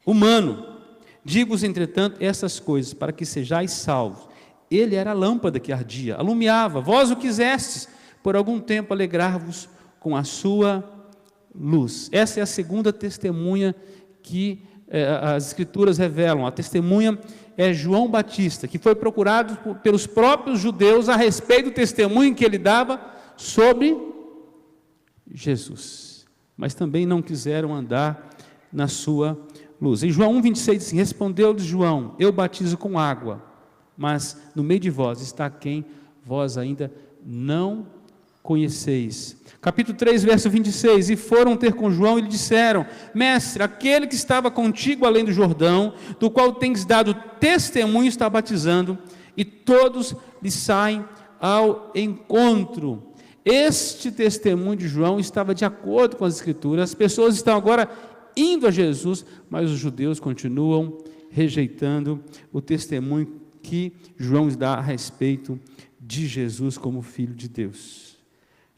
humano. Digo-vos, entretanto, essas coisas, para que sejais salvos. Ele era a lâmpada que ardia, alumiava. Vós o quisestes, por algum tempo, alegrar-vos com a sua luz. Essa é a segunda testemunha que as Escrituras revelam. A testemunha é João Batista, que foi procurado pelos próprios judeus a respeito do testemunho que ele dava sobre Jesus, mas também não quiseram andar na sua luz. Em João 1,26 diz assim: respondeu-lhes João: eu batizo com água, mas no meio de vós está quem vós ainda não conheceis. Capítulo 3, verso 26, e foram ter com João e lhe disseram: mestre, aquele que estava contigo além do Jordão, do qual tens dado testemunho, está batizando, e todos lhe saem ao encontro. Este testemunho de João estava de acordo com as Escrituras. As pessoas estão agora indo a Jesus, mas os judeus continuam rejeitando o testemunho que João dá a respeito de Jesus como Filho de Deus.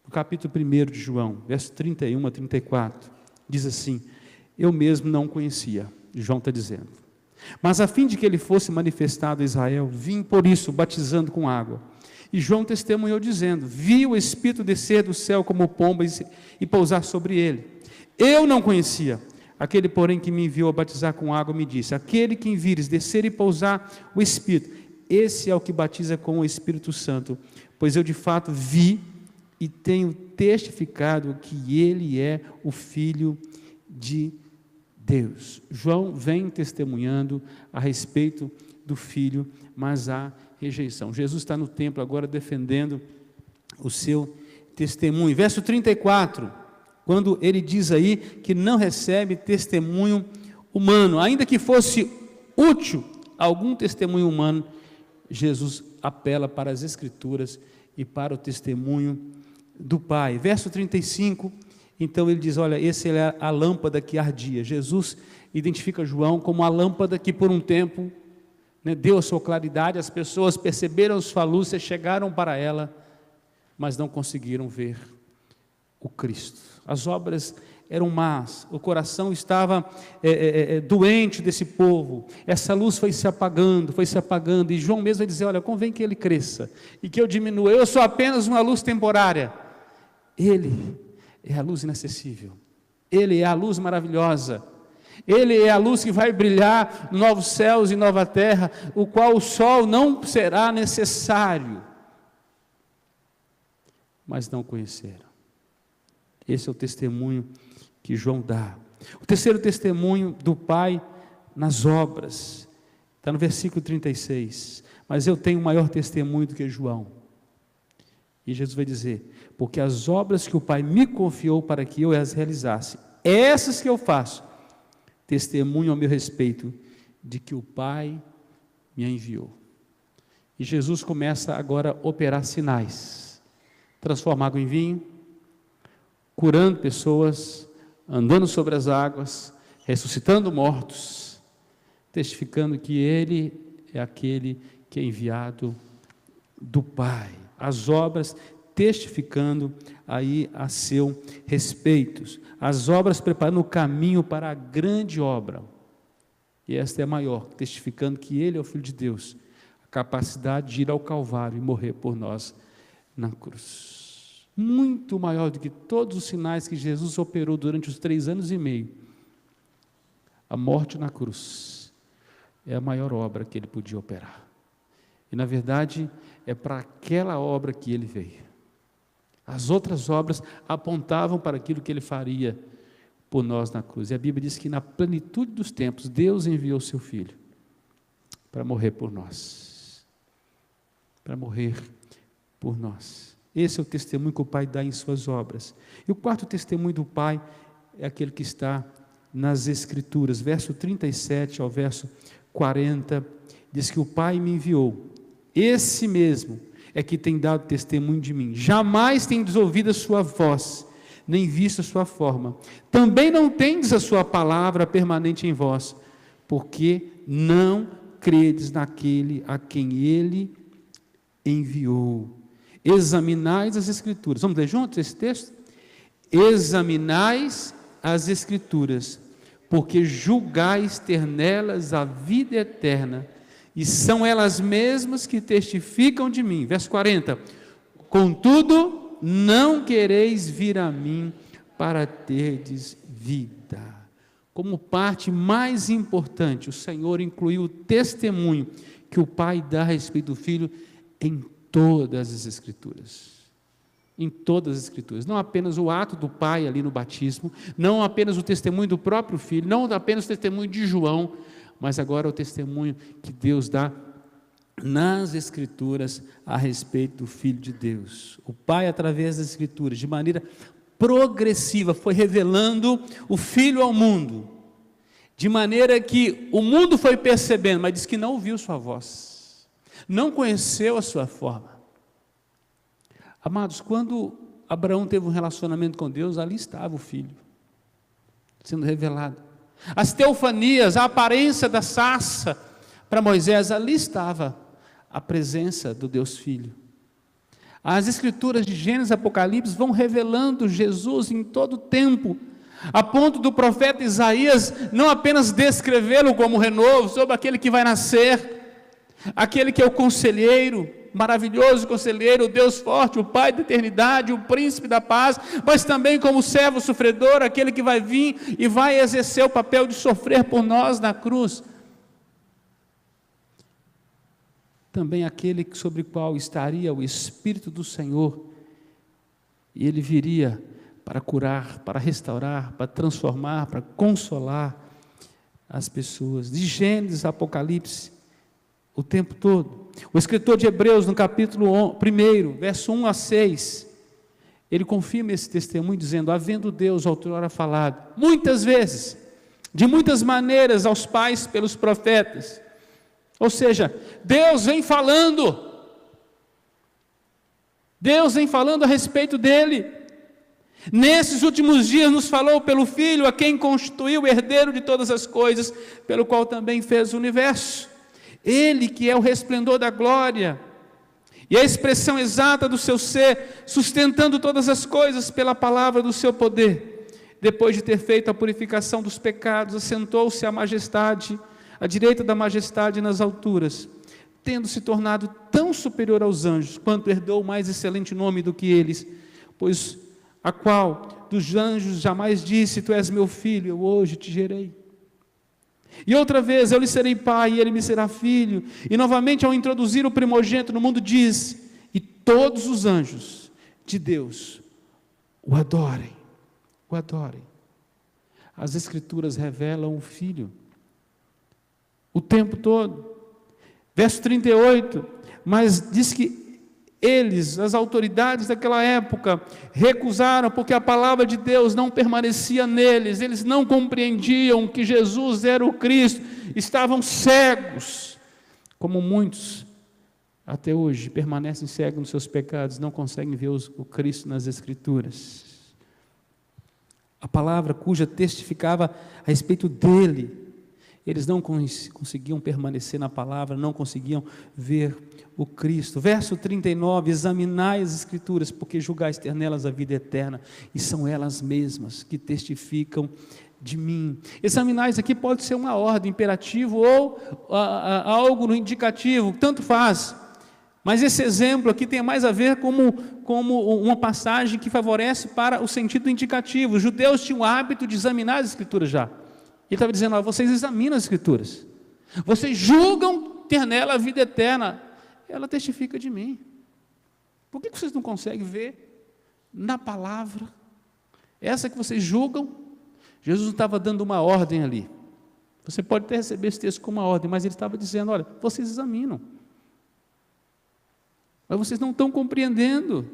No capítulo 1 de João, verso 31 a 34, diz assim: eu mesmo não conhecia, João está dizendo, mas a fim de que ele fosse manifestado a Israel, vim por isso batizando com água. E João testemunhou dizendo: vi o Espírito descer do céu como pomba e pousar sobre ele. Eu não conhecia. Aquele, porém, que me enviou a batizar com água, me disse: aquele que vires descer e pousar o Espírito, esse é o que batiza com o Espírito Santo. Pois eu de fato vi e tenho testificado que ele é o Filho de Deus. João vem testemunhando a respeito do Filho, mas há rejeição. Jesus está no templo agora defendendo o seu testemunho. Verso 34, quando ele diz aí que não recebe testemunho humano, ainda que fosse útil algum testemunho humano, Jesus apela para as Escrituras e para o testemunho do Pai. Verso 35, então ele diz, olha, essa é a lâmpada que ardia. Jesus identifica João como a lâmpada que por um tempo, né, deu a sua claridade, as pessoas perceberam sua luz, chegaram para ela, mas não conseguiram ver o Cristo. As obras eram más, o coração estava doente desse povo, essa luz foi se apagando, e João mesmo vai dizer, olha, convém que ele cresça, e que eu diminua, eu sou apenas uma luz temporária, ele é a luz inacessível, ele é a luz maravilhosa, ele é a luz que vai brilhar nos novos céus e nova terra, o qual o sol não será necessário, mas não conheceram. Esse é o testemunho que João dá. O terceiro testemunho do Pai nas obras, está no versículo 36, mas eu tenho maior testemunho do que João, e Jesus vai dizer, porque as obras que o Pai me confiou para que eu as realizasse, essas que eu faço, testemunho ao meu respeito, de que o Pai me enviou. E Jesus começa agora a operar sinais, transformar água em vinho, curando pessoas, andando sobre as águas, ressuscitando mortos, testificando que Ele é aquele que é enviado do Pai. As obras testificando aí a seu respeito. As obras preparando o caminho para a grande obra. E esta é a maior, testificando que Ele é o Filho de Deus, a capacidade de ir ao Calvário e morrer por nós na cruz. Muito maior do que todos os sinais que Jesus operou durante os 3 anos e meio. A morte na cruz é a maior obra que Ele podia operar. E na verdade é para aquela obra que Ele veio. As outras obras apontavam para aquilo que Ele faria por nós na cruz. E a Bíblia diz que na plenitude dos tempos, Deus enviou o seu Filho para morrer por nós. Para morrer por nós. Esse é o testemunho que o Pai dá em suas obras. E o quarto testemunho do Pai é aquele que está nas Escrituras. Verso 37 ao verso 40, diz que o Pai me enviou. Esse mesmo é que tem dado testemunho de mim. Jamais tendes ouvido a sua voz, nem visto a sua forma. Também não tendes a sua palavra permanente em vós, porque não credes naquele a quem Ele enviou. Examinais as Escrituras. Vamos ler juntos esse texto? Examinais as Escrituras, porque julgais ter nelas a vida eterna, e são elas mesmas que testificam de mim. Verso 40. Contudo, não quereis vir a mim para terdes vida. Como parte mais importante, o Senhor incluiu o testemunho que o Pai dá a respeito do Filho em todas as Escrituras. Em todas as Escrituras, não apenas o ato do Pai ali no batismo, não apenas o testemunho do próprio Filho, não apenas o testemunho de João, mas agora o testemunho que Deus dá nas Escrituras a respeito do Filho de Deus. O Pai, através das Escrituras, de maneira progressiva, foi revelando o Filho ao mundo, de maneira que o mundo foi percebendo, mas diz que não ouviu sua voz, não conheceu a sua forma. Amados, quando Abraão teve um relacionamento com Deus, ali estava o Filho, sendo revelado. As teofanias, a aparência da sarça para Moisés, ali estava a presença do Deus Filho. As Escrituras de Gênesis e Apocalipse vão revelando Jesus em todo o tempo, a ponto do profeta Isaías não apenas descrevê-lo como renovo, sobre aquele que vai nascer, aquele que é o conselheiro, maravilhoso conselheiro, o Deus forte, o Pai da eternidade, o príncipe da paz, mas também como servo sofredor, aquele que vai vir e vai exercer o papel de sofrer por nós na cruz. Também aquele sobre o qual estaria o Espírito do Senhor, e ele viria para curar, para restaurar, para transformar, para consolar as pessoas. De Gênesis a Apocalipse, o tempo todo. O escritor de Hebreus, no capítulo 1, verso 1 a 6, ele confirma esse testemunho, dizendo: havendo Deus outrora falado, muitas vezes, de muitas maneiras, aos pais pelos profetas. Ou seja, Deus vem falando Deus vem falando a respeito dele. Nesses últimos dias nos falou pelo Filho, a quem constituiu o herdeiro de todas as coisas, pelo qual também fez o universo. Ele que é o resplendor da glória e a expressão exata do seu ser, sustentando todas as coisas pela palavra do seu poder. Depois de ter feito a purificação dos pecados, assentou-se à majestade, à direita da majestade nas alturas, tendo se tornado tão superior aos anjos, quanto herdou mais excelente nome do que eles, pois a qual dos anjos jamais disse: tu és meu filho, eu hoje te gerei. E outra vez: eu lhe serei pai, e ele me será filho. E novamente, ao introduzir o primogênito no mundo, diz: e todos os anjos de Deus o adorem. O adorem. As Escrituras revelam o Filho o tempo todo. Verso 38, mas diz que eles, as autoridades daquela época, recusaram, porque a palavra de Deus não permanecia neles, eles não compreendiam que Jesus era o Cristo, estavam cegos, como muitos até hoje permanecem cegos nos seus pecados, não conseguem ver o Cristo nas Escrituras. A palavra cuja testificava a respeito dele, eles não conseguiam permanecer na palavra, não conseguiam ver o Cristo. Verso 39, examinai as Escrituras, porque julgais ter nelas a vida eterna, e são elas mesmas que testificam de mim. Examinais aqui pode ser uma ordem, imperativo, ou algo no indicativo, tanto faz. Mas esse exemplo aqui tem mais a ver como uma passagem que favorece para o sentido indicativo. Os judeus tinham o hábito de examinar as Escrituras já. Ele estava dizendo: vocês examinam as Escrituras, vocês julgam ter nela a vida eterna, ela testifica de mim. Por que vocês não conseguem ver na palavra essa que vocês julgam? Jesus não estava dando uma ordem ali. Você pode até receber esse texto como uma ordem, mas ele estava dizendo: olha, vocês examinam, mas vocês não estão compreendendo.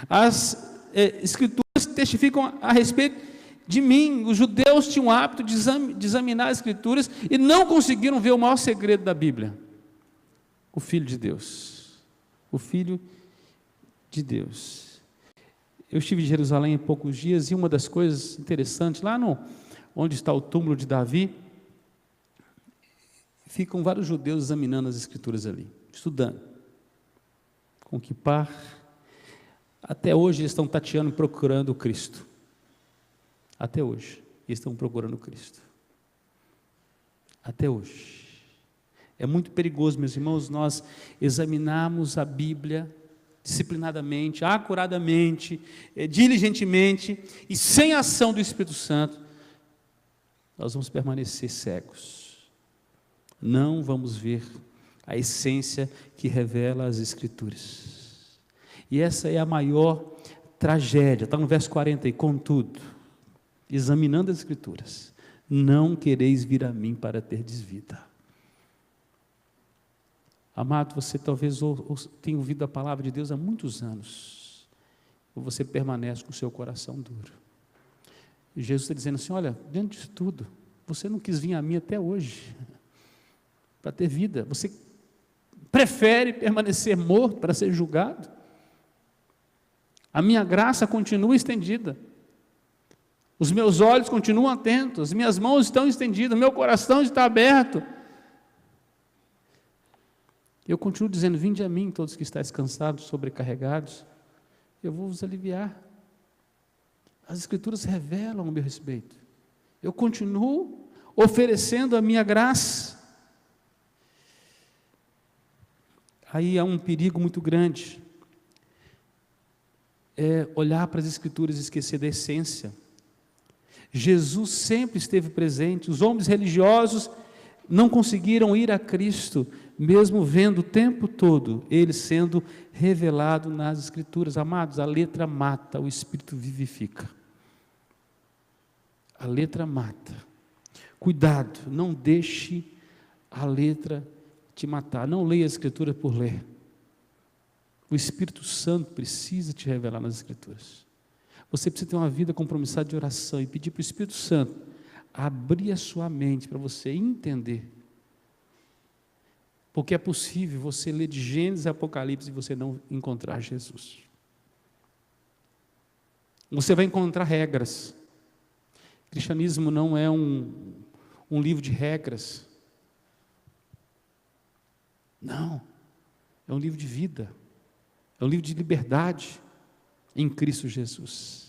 As Escrituras testificam a respeito de mim. Os judeus tinham o hábito de examinar as Escrituras e não conseguiram ver o maior segredo da Bíblia: o Filho de Deus. O Filho de Deus. Eu estive em Jerusalém há poucos dias, e uma das coisas interessantes, lá onde está o túmulo de Davi, ficam vários judeus examinando as Escrituras ali, estudando, com quipá. Até hoje eles estão tateando e procurando o Cristo. Até hoje eles estão procurando o Cristo. Até hoje. É muito perigoso, meus irmãos, nós examinarmos a Bíblia disciplinadamente, acuradamente, diligentemente, e sem a ação do Espírito Santo, nós vamos permanecer cegos. Não vamos ver a essência que revela as Escrituras. E essa é a maior tragédia. Está no verso 40 aí: contudo, examinando as Escrituras, não quereis vir a mim para terdes vida. Amado, você talvez tenha ouvido a palavra de Deus há muitos anos, ou você permanece com o seu coração duro. E Jesus está dizendo assim: olha, diante de tudo, você não quis vir a mim até hoje, para ter vida, você prefere permanecer morto para ser julgado? A minha graça continua estendida, os meus olhos continuam atentos, as minhas mãos estão estendidas, meu coração está aberto. Eu continuo dizendo: vinde a mim, todos que estáis cansados, sobrecarregados, eu vou vos aliviar. As Escrituras revelam a meu respeito. Eu continuo oferecendo a minha graça. Aí há um perigo muito grande, é olhar para as Escrituras e esquecer da essência. Jesus sempre esteve presente. Os homens religiosos não conseguiram ir a Cristo, mesmo vendo o tempo todo Ele sendo revelado nas Escrituras. Amados, a letra mata, o Espírito vivifica. A letra mata. Cuidado, não deixe a letra te matar. Não leia a Escritura por ler. O Espírito Santo precisa te revelar nas Escrituras. Você precisa ter uma vida compromissada de oração e pedir para o Espírito Santo abrir a sua mente para você entender Porque é possível você ler de Gênesis e Apocalipse e você não encontrar Jesus. Você vai encontrar regras. O cristianismo não é um livro de regras. Não. É um livro de vida. É um livro de liberdade em Cristo Jesus.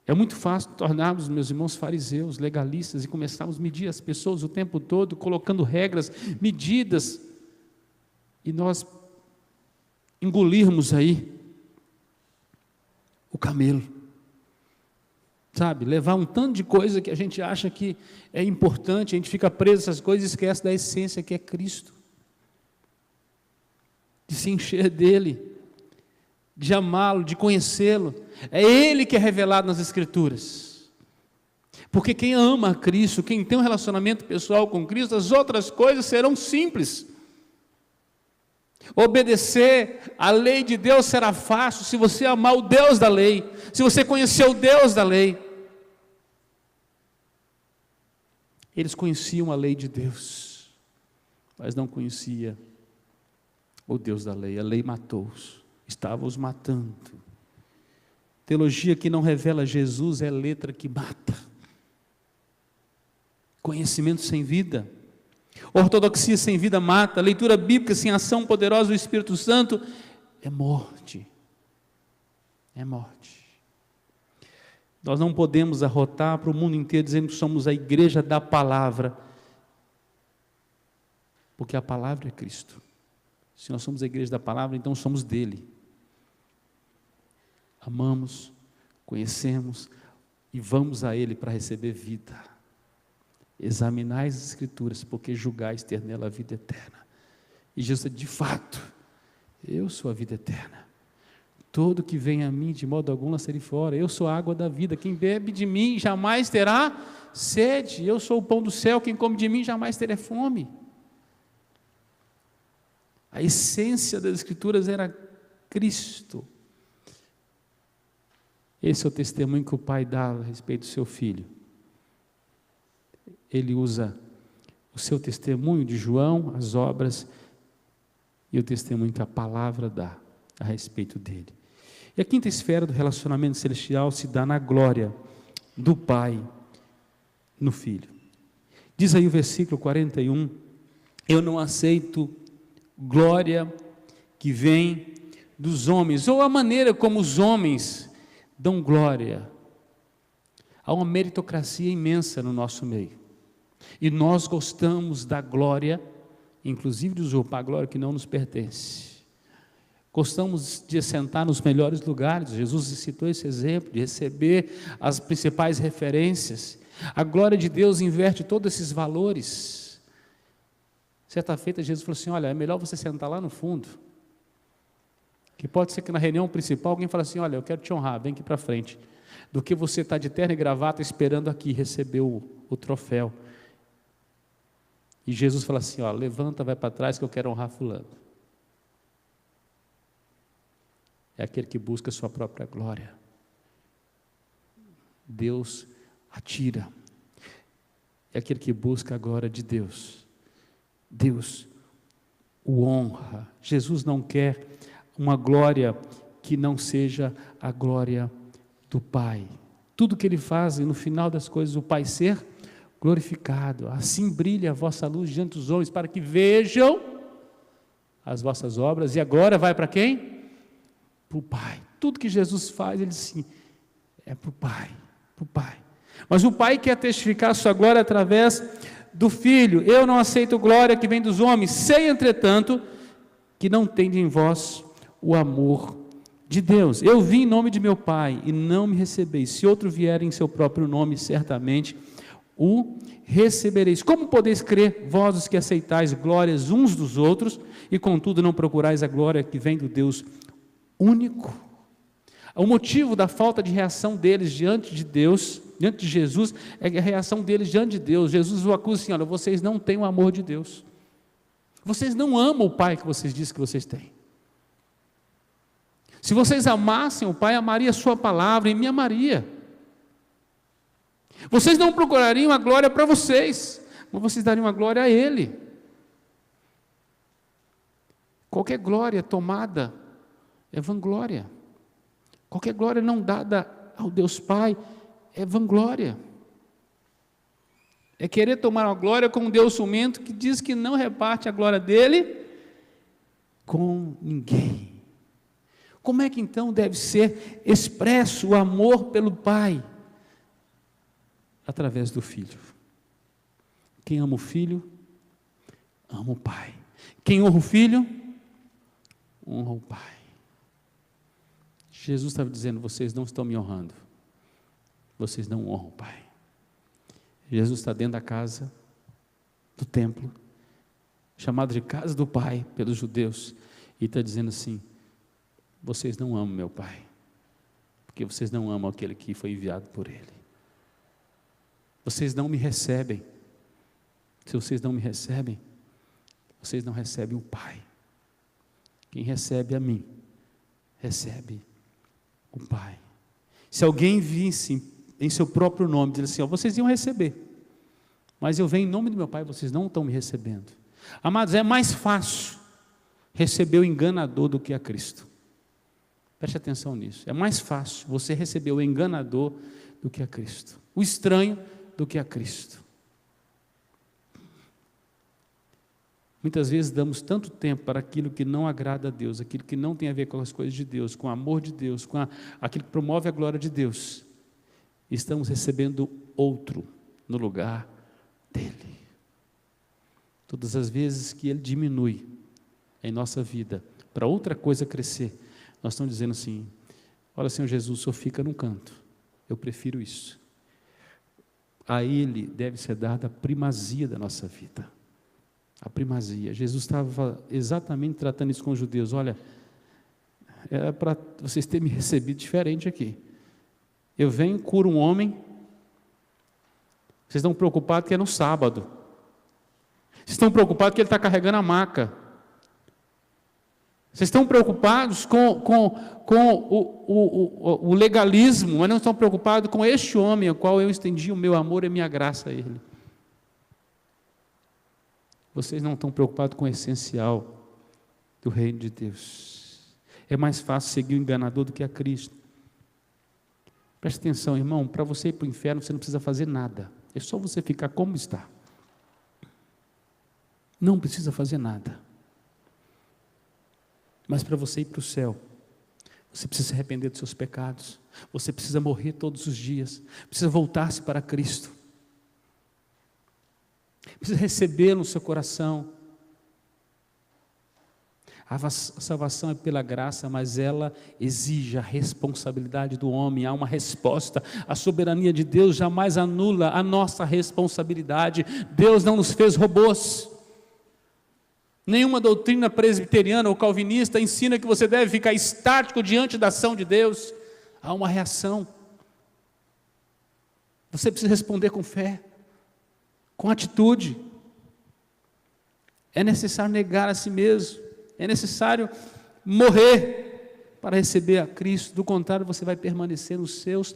É muito fácil tornarmos, meus irmãos, fariseus, legalistas, e começarmos a medir as pessoas o tempo todo, colocando regras, medidas, e nós engolirmos aí o camelo, sabe? Levar um tanto de coisa que a gente acha que é importante, a gente fica preso a essas coisas e esquece da essência que é Cristo, de se encher dele, de amá-lo, de conhecê-lo. É Ele que é revelado nas Escrituras. Porque quem ama a Cristo, quem tem um relacionamento pessoal com Cristo, as outras coisas serão simples. Obedecer à lei de Deus será fácil se você amar o Deus da lei, se você conhecer o Deus da lei. Eles conheciam a lei de Deus, mas não conhecia o Deus da lei. A lei matou-os. Estava os matando. Teologia que não revela Jesus é letra que mata. Conhecimento sem vida. Ortodoxia sem vida mata. Leitura bíblica sem ação poderosa do Espírito Santo é morte. É morte. Nós não podemos arrotar para o mundo inteiro dizendo que somos a igreja da palavra, porque a palavra é Cristo. Se nós somos a igreja da palavra, então somos dele. Amamos, conhecemos e vamos a Ele para receber vida. Examinais as Escrituras, porque julgais ter nela a vida eterna. E Jesus disse, de fato, eu sou a vida eterna. Todo que vem a mim, de modo algum lançarei fora. Eu sou a água da vida. Quem bebe de mim jamais terá sede. Eu sou o pão do céu. Quem come de mim jamais terá fome. A essência das Escrituras era Cristo. Esse é o testemunho que o Pai dá a respeito do seu Filho. Ele usa o seu testemunho de João, as obras, e o testemunho que a palavra dá a respeito dele. E a quinta esfera do relacionamento celestial se dá na glória do Pai no Filho. Diz aí o versículo 41, eu não aceito glória que vem dos homens, ou a maneira como os homens dão glória. Há uma meritocracia imensa no nosso meio, e nós gostamos da glória, inclusive de usurpar a glória que não nos pertence. Gostamos de assentar nos melhores lugares. Jesus citou esse exemplo, de receber as principais referências. A glória de Deus inverte todos esses valores. Certa feita Jesus falou assim, olha, é melhor você sentar lá no fundo, que pode ser que na reunião principal alguém fale assim, olha, eu quero te honrar, vem aqui para frente, do que você estar de terno e gravata esperando aqui receber o troféu. E Jesus fala assim, ó, levanta, vai para trás que eu quero honrar fulano. É aquele que busca a sua própria glória. Deus atira. É aquele que busca a glória de Deus. Deus o honra. Jesus não quer uma glória que não seja a glória do Pai. Tudo que Ele faz, e no final das coisas, o Pai ser glorificado. Assim brilha a vossa luz diante dos homens, para que vejam as vossas obras. E agora vai para quem? Para o Pai. Tudo que Jesus faz, Ele sim, é para o Pai. Para o Pai. Mas o Pai quer testificar a sua glória através do Filho. Eu não aceito glória que vem dos homens, sei, entretanto, que não tenho em vós o amor de Deus. Eu vim em nome de meu Pai, e não me recebeis. Se outro vier em seu próprio nome, certamente o recebereis. Como podeis crer, vós os que aceitais glórias uns dos outros, e contudo não procurais a glória que vem do Deus único? O motivo da falta de reação deles diante de Deus, diante de Jesus, é a reação deles diante de Deus. Jesus o acusa assim, olha, vocês não têm o amor de Deus. Vocês não amam o Pai que vocês dizem que vocês têm. Se vocês amassem o Pai, amaria a sua palavra e me amaria. Vocês não procurariam a glória para vocês, mas vocês dariam a glória a Ele. Qualquer glória tomada é vanglória. Qualquer glória não dada ao Deus Pai é vanglória. É querer tomar a glória com um Deus ciumento que diz que não reparte a glória dele com ninguém. Como é que então deve ser expresso o amor pelo Pai? Através do Filho. Quem ama o Filho, ama o Pai. Quem honra o Filho, honra o Pai. Jesus estava dizendo: vocês não estão me honrando, vocês não honram o Pai. Jesus está dentro da casa, do templo, chamado de casa do Pai pelos judeus, e está dizendo assim: vocês não amam meu Pai, porque vocês não amam aquele que foi enviado por Ele. Vocês não me recebem. Se vocês não me recebem, vocês não recebem o Pai. Quem recebe a mim, recebe o Pai. Se alguém visse em seu próprio nome, diz assim: ó, vocês iam receber, mas eu venho em nome do meu Pai, vocês não estão me recebendo. Amados, é mais fácil receber o enganador do que a Cristo. Preste atenção nisso. É mais fácil você receber o enganador do que a Cristo, o estranho do que a Cristo. Muitas vezes damos tanto tempo para aquilo que não agrada a Deus, aquilo que não tem a ver com as coisas de Deus, com o amor de Deus, com aquilo que promove a glória de Deus. Estamos recebendo outro no lugar dele. Todas as vezes que ele diminui em nossa vida para outra coisa crescer, nós estamos dizendo assim: olha, Senhor Jesus, o Senhor fica num canto, eu prefiro isso. A Ele deve ser dada a primazia da nossa vida. A primazia. Jesus estava exatamente tratando isso com os judeus. Olha, era para vocês terem me recebido diferente aqui. Eu venho, curo um homem, vocês estão preocupados que é no sábado. Vocês estão preocupados que ele está carregando a maca. Vocês estão preocupados com o legalismo, mas não estão preocupados com este homem ao qual eu estendi o meu amor e a minha graça a ele. Vocês não estão preocupados com o essencial do reino de Deus. É mais fácil seguir o enganador do que a Cristo. Preste atenção, irmão, para você ir para o inferno você não precisa fazer nada. É só você ficar como está. Não precisa fazer nada. Mas para você ir para o céu, você precisa se arrepender dos seus pecados. Você precisa morrer todos os dias. Precisa voltar-se para Cristo. Precisa receber no seu coração. A salvação é pela graça, mas ela exige a responsabilidade do homem. Há uma resposta. A soberania de Deus jamais anula a nossa responsabilidade. Deus não nos fez robôs. Nenhuma doutrina presbiteriana ou calvinista ensina que você deve ficar estático diante da ação de Deus. Há uma reação. Você precisa responder com fé, com atitude. É necessário negar a si mesmo. É necessário morrer para receber a Cristo. Do contrário, você vai permanecer nos seus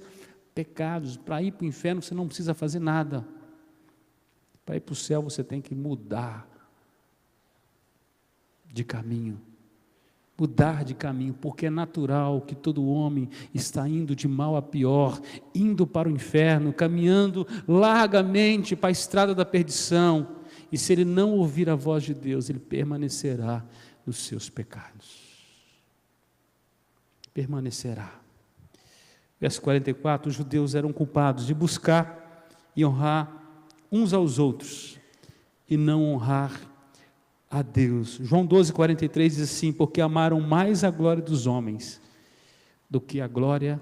pecados. Para ir para o inferno, você não precisa fazer nada. Para ir para o céu, você tem que mudar de caminho. Mudar de caminho, porque é natural que todo homem está indo de mal a pior, indo para o inferno, caminhando largamente para a estrada da perdição. E se ele não ouvir a voz de Deus, ele permanecerá nos seus pecados. Permanecerá. Verso 44, os judeus eram culpados de buscar e honrar uns aos outros e não honrar a Deus. João 12:43 diz assim: porque amaram mais a glória dos homens do que a glória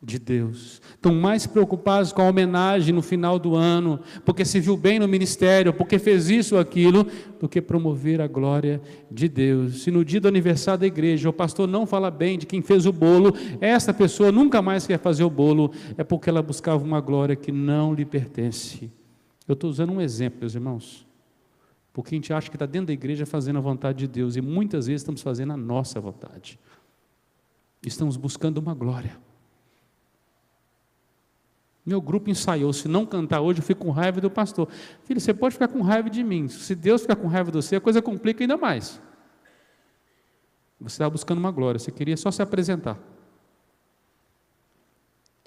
de Deus. Estão mais preocupados com a homenagem no final do ano, porque se viu bem no ministério, porque fez isso ou aquilo, do que promover a glória de Deus. Se no dia do aniversário da igreja o pastor não fala bem de quem fez o bolo, essa pessoa nunca mais quer fazer o bolo, é porque ela buscava uma glória que não lhe pertence. Eu estou usando um exemplo, meus irmãos, porque a gente acha que está dentro da igreja fazendo a vontade de Deus, e muitas vezes estamos fazendo a nossa vontade. Estamos buscando uma glória. Meu grupo ensaiou: se não cantar hoje, eu fico com raiva do pastor. Filho, você pode ficar com raiva de mim. Se Deus ficar com raiva de você, a coisa complica ainda mais. Você estava buscando uma glória, você queria só se apresentar.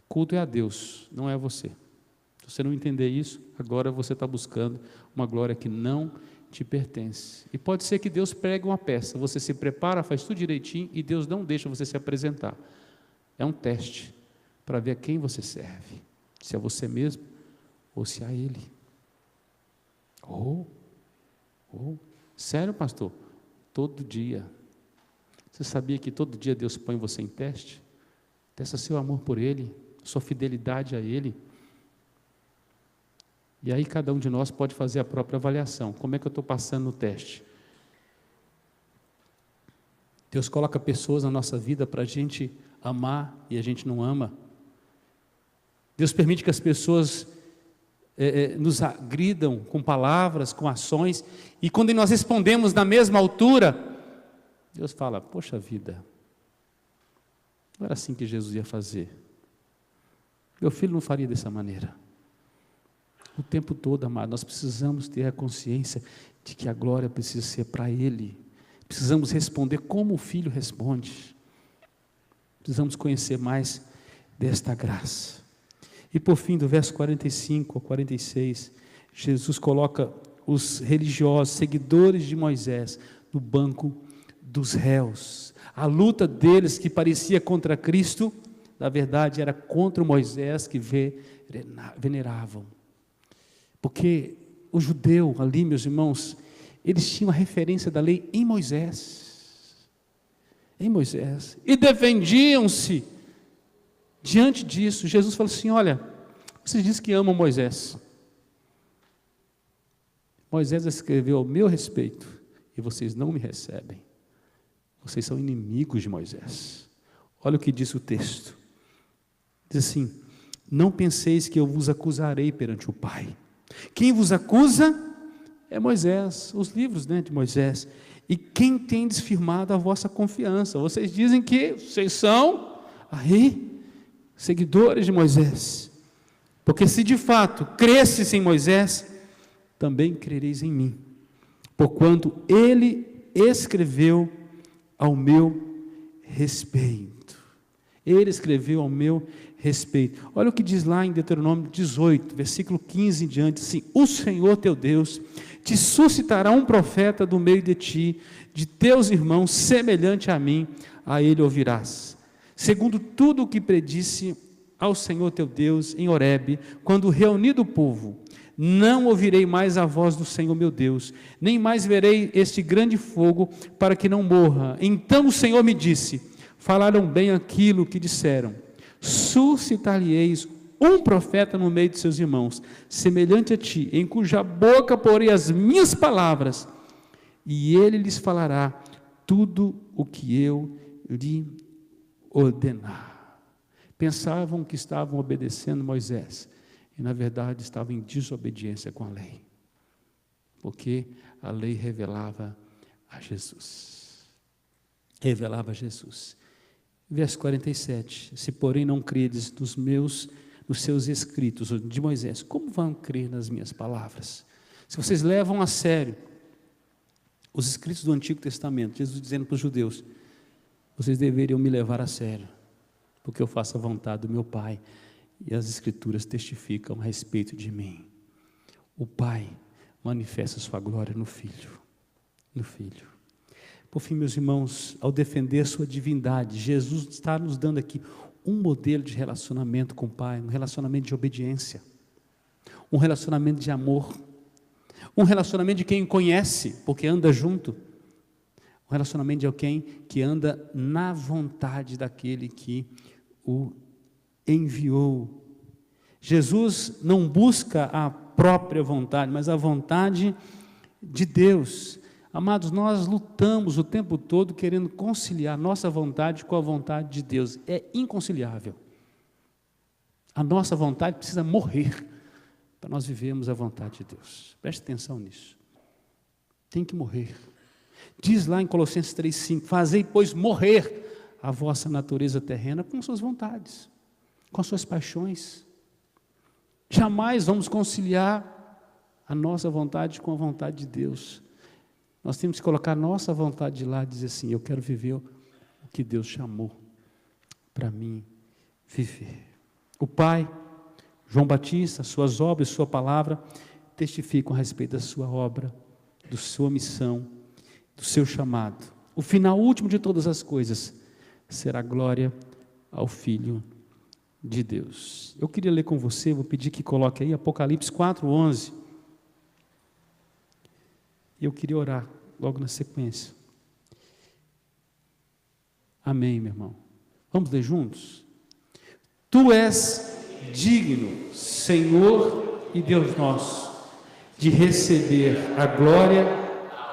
Culto é a Deus, não é a você. Se você não entender isso, agora você está buscando uma glória que não te pertence. E pode ser que Deus pregue uma peça, você se prepara, faz tudo direitinho e Deus não deixa você se apresentar. É um teste para ver a quem você serve, se é você mesmo ou se é a Ele. Sério, pastor? Todo dia. Você sabia que todo dia Deus põe você em teste? Testa seu amor por Ele, sua fidelidade a Ele. E aí cada um de nós pode fazer a própria avaliação. Como é que eu estou passando no teste? Deus coloca pessoas na nossa vida para a gente amar e a gente não ama. Deus permite que as pessoas nos agridam com palavras, com ações, e quando nós respondemos na mesma altura, Deus fala, poxa vida, não era assim que Jesus ia fazer. Meu filho não faria dessa maneira. O tempo todo, amado, nós precisamos ter a consciência de que a glória precisa ser para Ele. Precisamos responder como o Filho responde. Precisamos conhecer mais desta graça. E por fim, do verso 45 ao 46, Jesus coloca os religiosos, seguidores de Moisés, no banco dos réus. A luta deles, que parecia contra Cristo, na verdade era contra o Moisés que veneravam. Porque o judeu ali, meus irmãos, eles tinham a referência da lei em Moisés. Em Moisés. E defendiam-se diante disso. Jesus falou assim, olha, vocês dizem que amam Moisés. Moisés escreveu ao meu respeito e vocês não me recebem. Vocês são inimigos de Moisés. Olha o que diz o texto. Diz assim, não penseis que eu vos acusarei perante o Pai. Quem vos acusa é Moisés, os livros, de Moisés. E quem tem desfirmado a vossa confiança? Vocês dizem que vocês são aí seguidores de Moisés. Porque se de fato cresces em Moisés, também crereis em mim. Porquanto ele escreveu ao meu respeito. Ele escreveu ao meu respeito. Olha o que diz lá em Deuteronômio 18, versículo 15 em diante, assim, o Senhor teu Deus te suscitará um profeta do meio de ti, de teus irmãos, semelhante a mim, a ele ouvirás. Segundo tudo o que predisse ao Senhor teu Deus em Horebe, quando reunido o povo, não ouvirei mais a voz do Senhor meu Deus, nem mais verei este grande fogo, para que não morra. Então o Senhor me disse, falaram bem aquilo que disseram, suscitar-lhe-eis um profeta no meio de seus irmãos, semelhante a ti, em cuja boca porei as minhas palavras, e ele lhes falará tudo o que eu lhe ordenar. Pensavam que estavam obedecendo Moisés, e na verdade estavam em desobediência com a lei, porque a lei revelava a Jesus. Revelava a Jesus. Verso 47, se porém não credes nos seus escritos, de Moisés, como vão crer nas minhas palavras? Se vocês levam a sério os escritos do Antigo Testamento, Jesus dizendo para os judeus, vocês deveriam me levar a sério, porque eu faço a vontade do meu Pai, e as Escrituras testificam a respeito de mim. O Pai manifesta sua glória no Filho, no Filho. Por fim, meus irmãos, ao defender sua divindade, Jesus está nos dando aqui um modelo de relacionamento com o Pai, um relacionamento de obediência, um relacionamento de amor, um relacionamento de quem o conhece, porque anda junto, um relacionamento de alguém que anda na vontade daquele que o enviou. Jesus não busca a própria vontade, mas a vontade de Deus. Amados, nós lutamos o tempo todo querendo conciliar nossa vontade com a vontade de Deus. É inconciliável. A nossa vontade precisa morrer para nós vivermos a vontade de Deus. Preste atenção nisso. Tem que morrer. Diz lá em Colossenses 3,5, fazei, pois, morrer a vossa natureza terrena com suas vontades, com as suas paixões. Jamais vamos conciliar a nossa vontade com a vontade de Deus. Nós temos que colocar a nossa vontade de lado e dizer assim: eu quero viver o que Deus chamou para mim viver. O Pai, João Batista, suas obras, sua palavra, testificam a respeito da sua obra, da sua missão, do seu chamado. O final último de todas as coisas será glória ao Filho de Deus. Eu queria ler com você, vou pedir que coloque aí Apocalipse 4:11. Eu queria orar logo na sequência. Amém, meu irmão. Vamos ler juntos? Tu és digno, Senhor e Deus nosso, de receber a glória,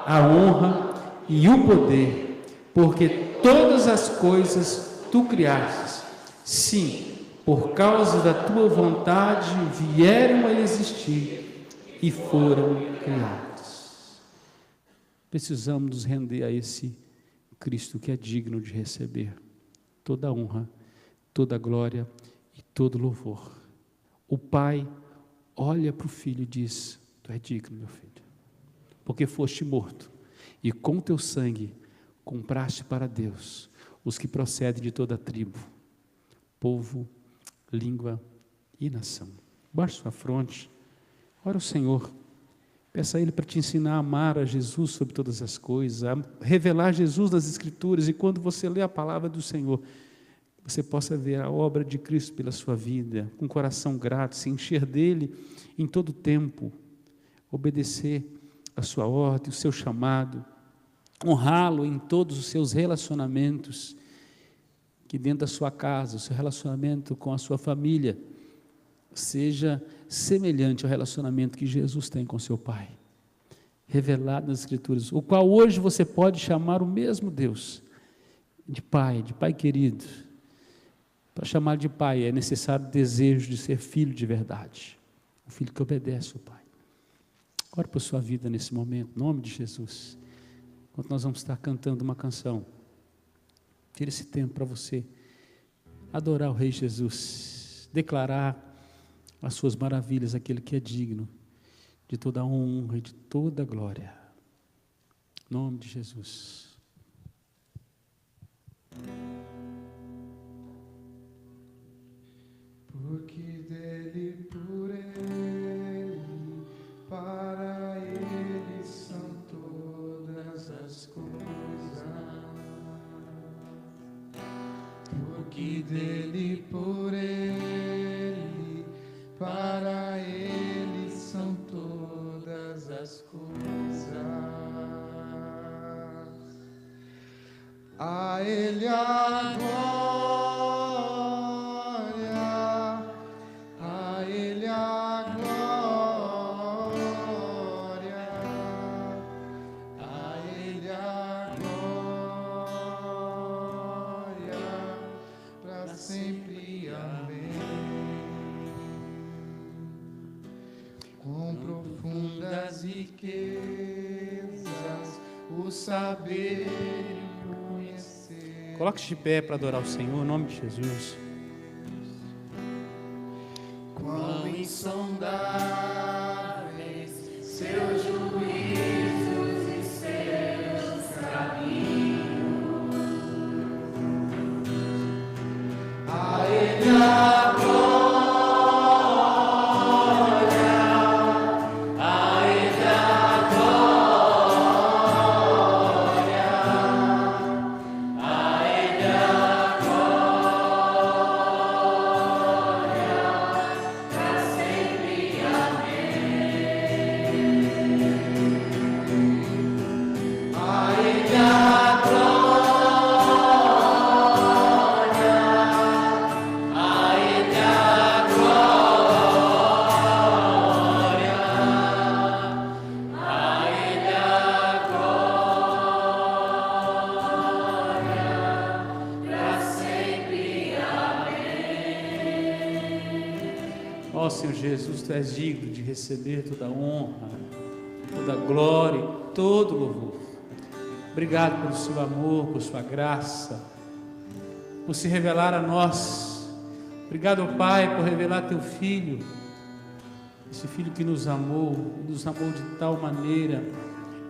a honra e o poder, porque todas as coisas tu criastes. Sim, por causa da tua vontade vieram a existir e foram criados. Precisamos nos render a esse Cristo que é digno de receber toda a honra, toda a glória e todo louvor. O Pai olha para o Filho e diz: tu és digno, meu filho, porque foste morto e com teu sangue compraste para Deus os que procedem de toda tribo, povo, língua e nação. Baixe sua fronte, ora ao Senhor, peça a Ele para te ensinar a amar a Jesus sobre todas as coisas, a revelar Jesus nas Escrituras, e quando você lê a palavra do Senhor, você possa ver a obra de Cristo pela sua vida, com coração grato, se encher dele em todo o tempo, obedecer a sua ordem, o seu chamado, honrá-lo em todos os seus relacionamentos, que dentro da sua casa, o seu relacionamento com a sua família, seja semelhante ao relacionamento que Jesus tem com seu Pai, revelado nas Escrituras, o qual hoje você pode chamar o mesmo Deus de Pai querido. Para chamar de Pai é necessário o desejo de ser filho de verdade, um filho que obedece ao Pai. Ore por sua vida nesse momento, em nome de Jesus. Enquanto nós vamos estar cantando uma canção, tire esse tempo para você adorar o Rei Jesus, declarar as suas maravilhas, aquele que é digno de toda a honra e de toda a glória. Em nome de Jesus. Porque dele, por ele, para ele são todas as coisas. Porque dele, por ele, para ele são todas as coisas. A ele a glória. Riquezas, o saber e conhecer. Coloque-se de pé para adorar o Senhor, em nome de Jesus. Quão insondáveis seus juízos e seus caminhos. A ele a glória. Ó Senhor Jesus, Tu és digno de receber toda a honra, toda a glória e todo o louvor. Obrigado pelo Seu amor, por Sua graça, por se revelar a nós. Obrigado, Pai, por revelar Teu Filho, esse Filho que nos amou de tal maneira,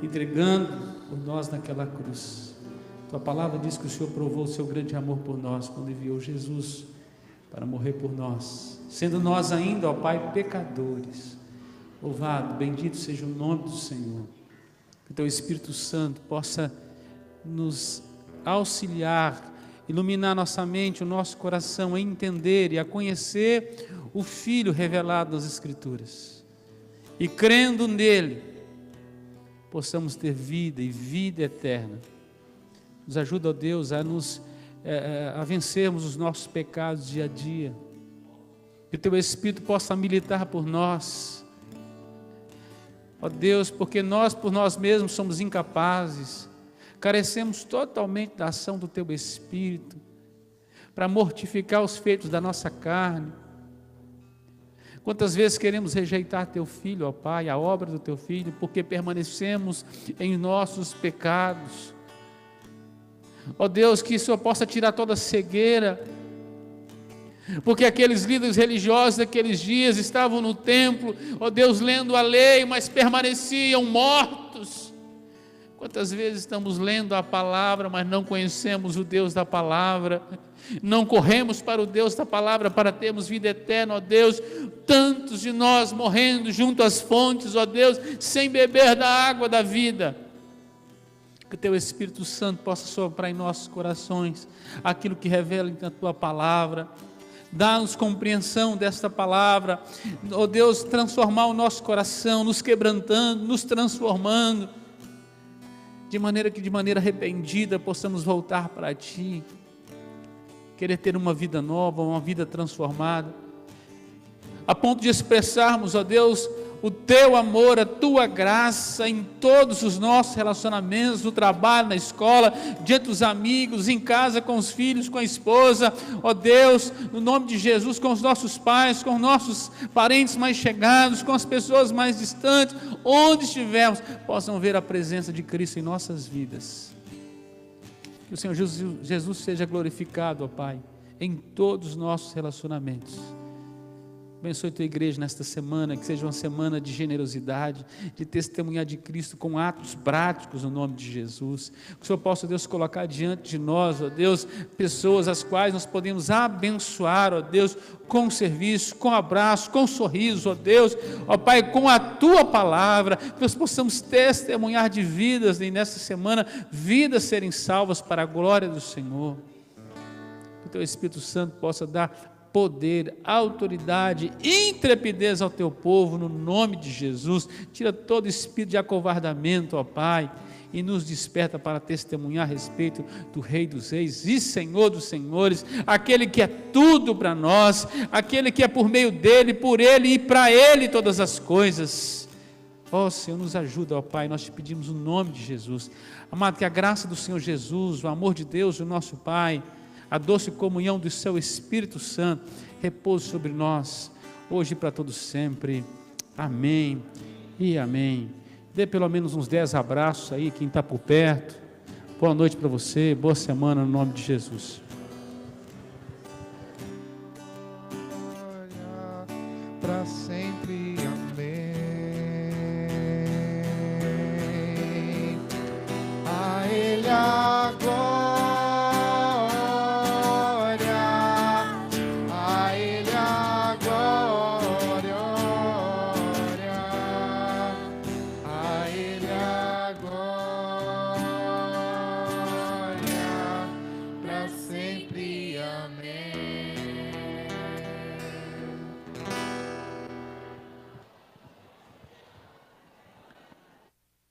entregando por nós naquela cruz. Tua palavra diz que o Senhor provou o seu grande amor por nós quando enviou Jesus para morrer por nós, sendo nós ainda, ó Pai, pecadores. Louvado, bendito seja o nome do Senhor. Que Teu Espírito Santo possa nos auxiliar, iluminar nossa mente, o nosso coração a entender e a conhecer o Filho revelado nas Escrituras, e crendo nele possamos ter vida e vida eterna. Nos ajuda, ó Deus, a vencermos os nossos pecados dia a dia, que o Teu Espírito possa militar por nós, ó Deus, porque nós por nós mesmos somos incapazes, carecemos totalmente da ação do Teu Espírito, para mortificar os feitos da nossa carne. Quantas vezes queremos rejeitar Teu Filho, ó Pai, a obra do Teu Filho, porque permanecemos em nossos pecados. Ó Deus, que o Senhor possa tirar toda a cegueira, porque aqueles líderes religiosos daqueles dias estavam no templo, ó Deus, lendo a lei, mas permaneciam mortos. Quantas vezes estamos lendo a palavra, mas não conhecemos o Deus da palavra, não corremos para o Deus da palavra para termos vida eterna, ó Deus, tantos de nós morrendo junto às fontes, ó Deus, sem beber da água da vida. Que o Teu Espírito Santo possa soprar em nossos corações aquilo que revela na Tua palavra. Dá-nos compreensão desta palavra, ó Deus, transformar o nosso coração, nos quebrantando, nos transformando, de maneira que de maneira arrependida possamos voltar para Ti, querer ter uma vida nova, uma vida transformada, a ponto de expressarmos, ó Deus, o Teu amor, a Tua graça em todos os nossos relacionamentos, no trabalho, na escola, diante dos amigos, em casa, com os filhos, com a esposa, ó Deus, no nome de Jesus, com os nossos pais, com os nossos parentes mais chegados, com as pessoas mais distantes, onde estivermos, possam ver a presença de Cristo em nossas vidas. Que o Senhor Jesus seja glorificado, ó Pai, em todos os nossos relacionamentos. Abençoe a Tua igreja nesta semana, que seja uma semana de generosidade, de testemunhar de Cristo com atos práticos no nome de Jesus. Que o Senhor possa, Deus, colocar diante de nós, ó Deus, pessoas as quais nós podemos abençoar, ó Deus, com serviço, com abraço, com sorriso, ó Deus, ó Pai, com a Tua palavra, que nós possamos testemunhar de vidas nesta semana, vidas serem salvas para a glória do Senhor. Que o Teu Espírito Santo possa dar poder, autoridade, intrepidez ao Teu povo, no nome de Jesus. Tira todo espírito de acovardamento, ó Pai, e nos desperta para testemunhar a respeito do Rei dos Reis e Senhor dos Senhores, aquele que é tudo para nós, aquele que é por meio dEle, por Ele e para Ele todas as coisas. Ó Senhor, nos ajuda, ó Pai, nós Te pedimos o nome de Jesus. Amado, que a graça do Senhor Jesus, o amor de Deus, o nosso Pai, a doce comunhão do Seu Espírito Santo repouse sobre nós, hoje e para todos sempre. Amém e amém. Dê pelo menos uns 10 abraços aí, quem está por perto. Boa noite para você, boa semana no nome de Jesus.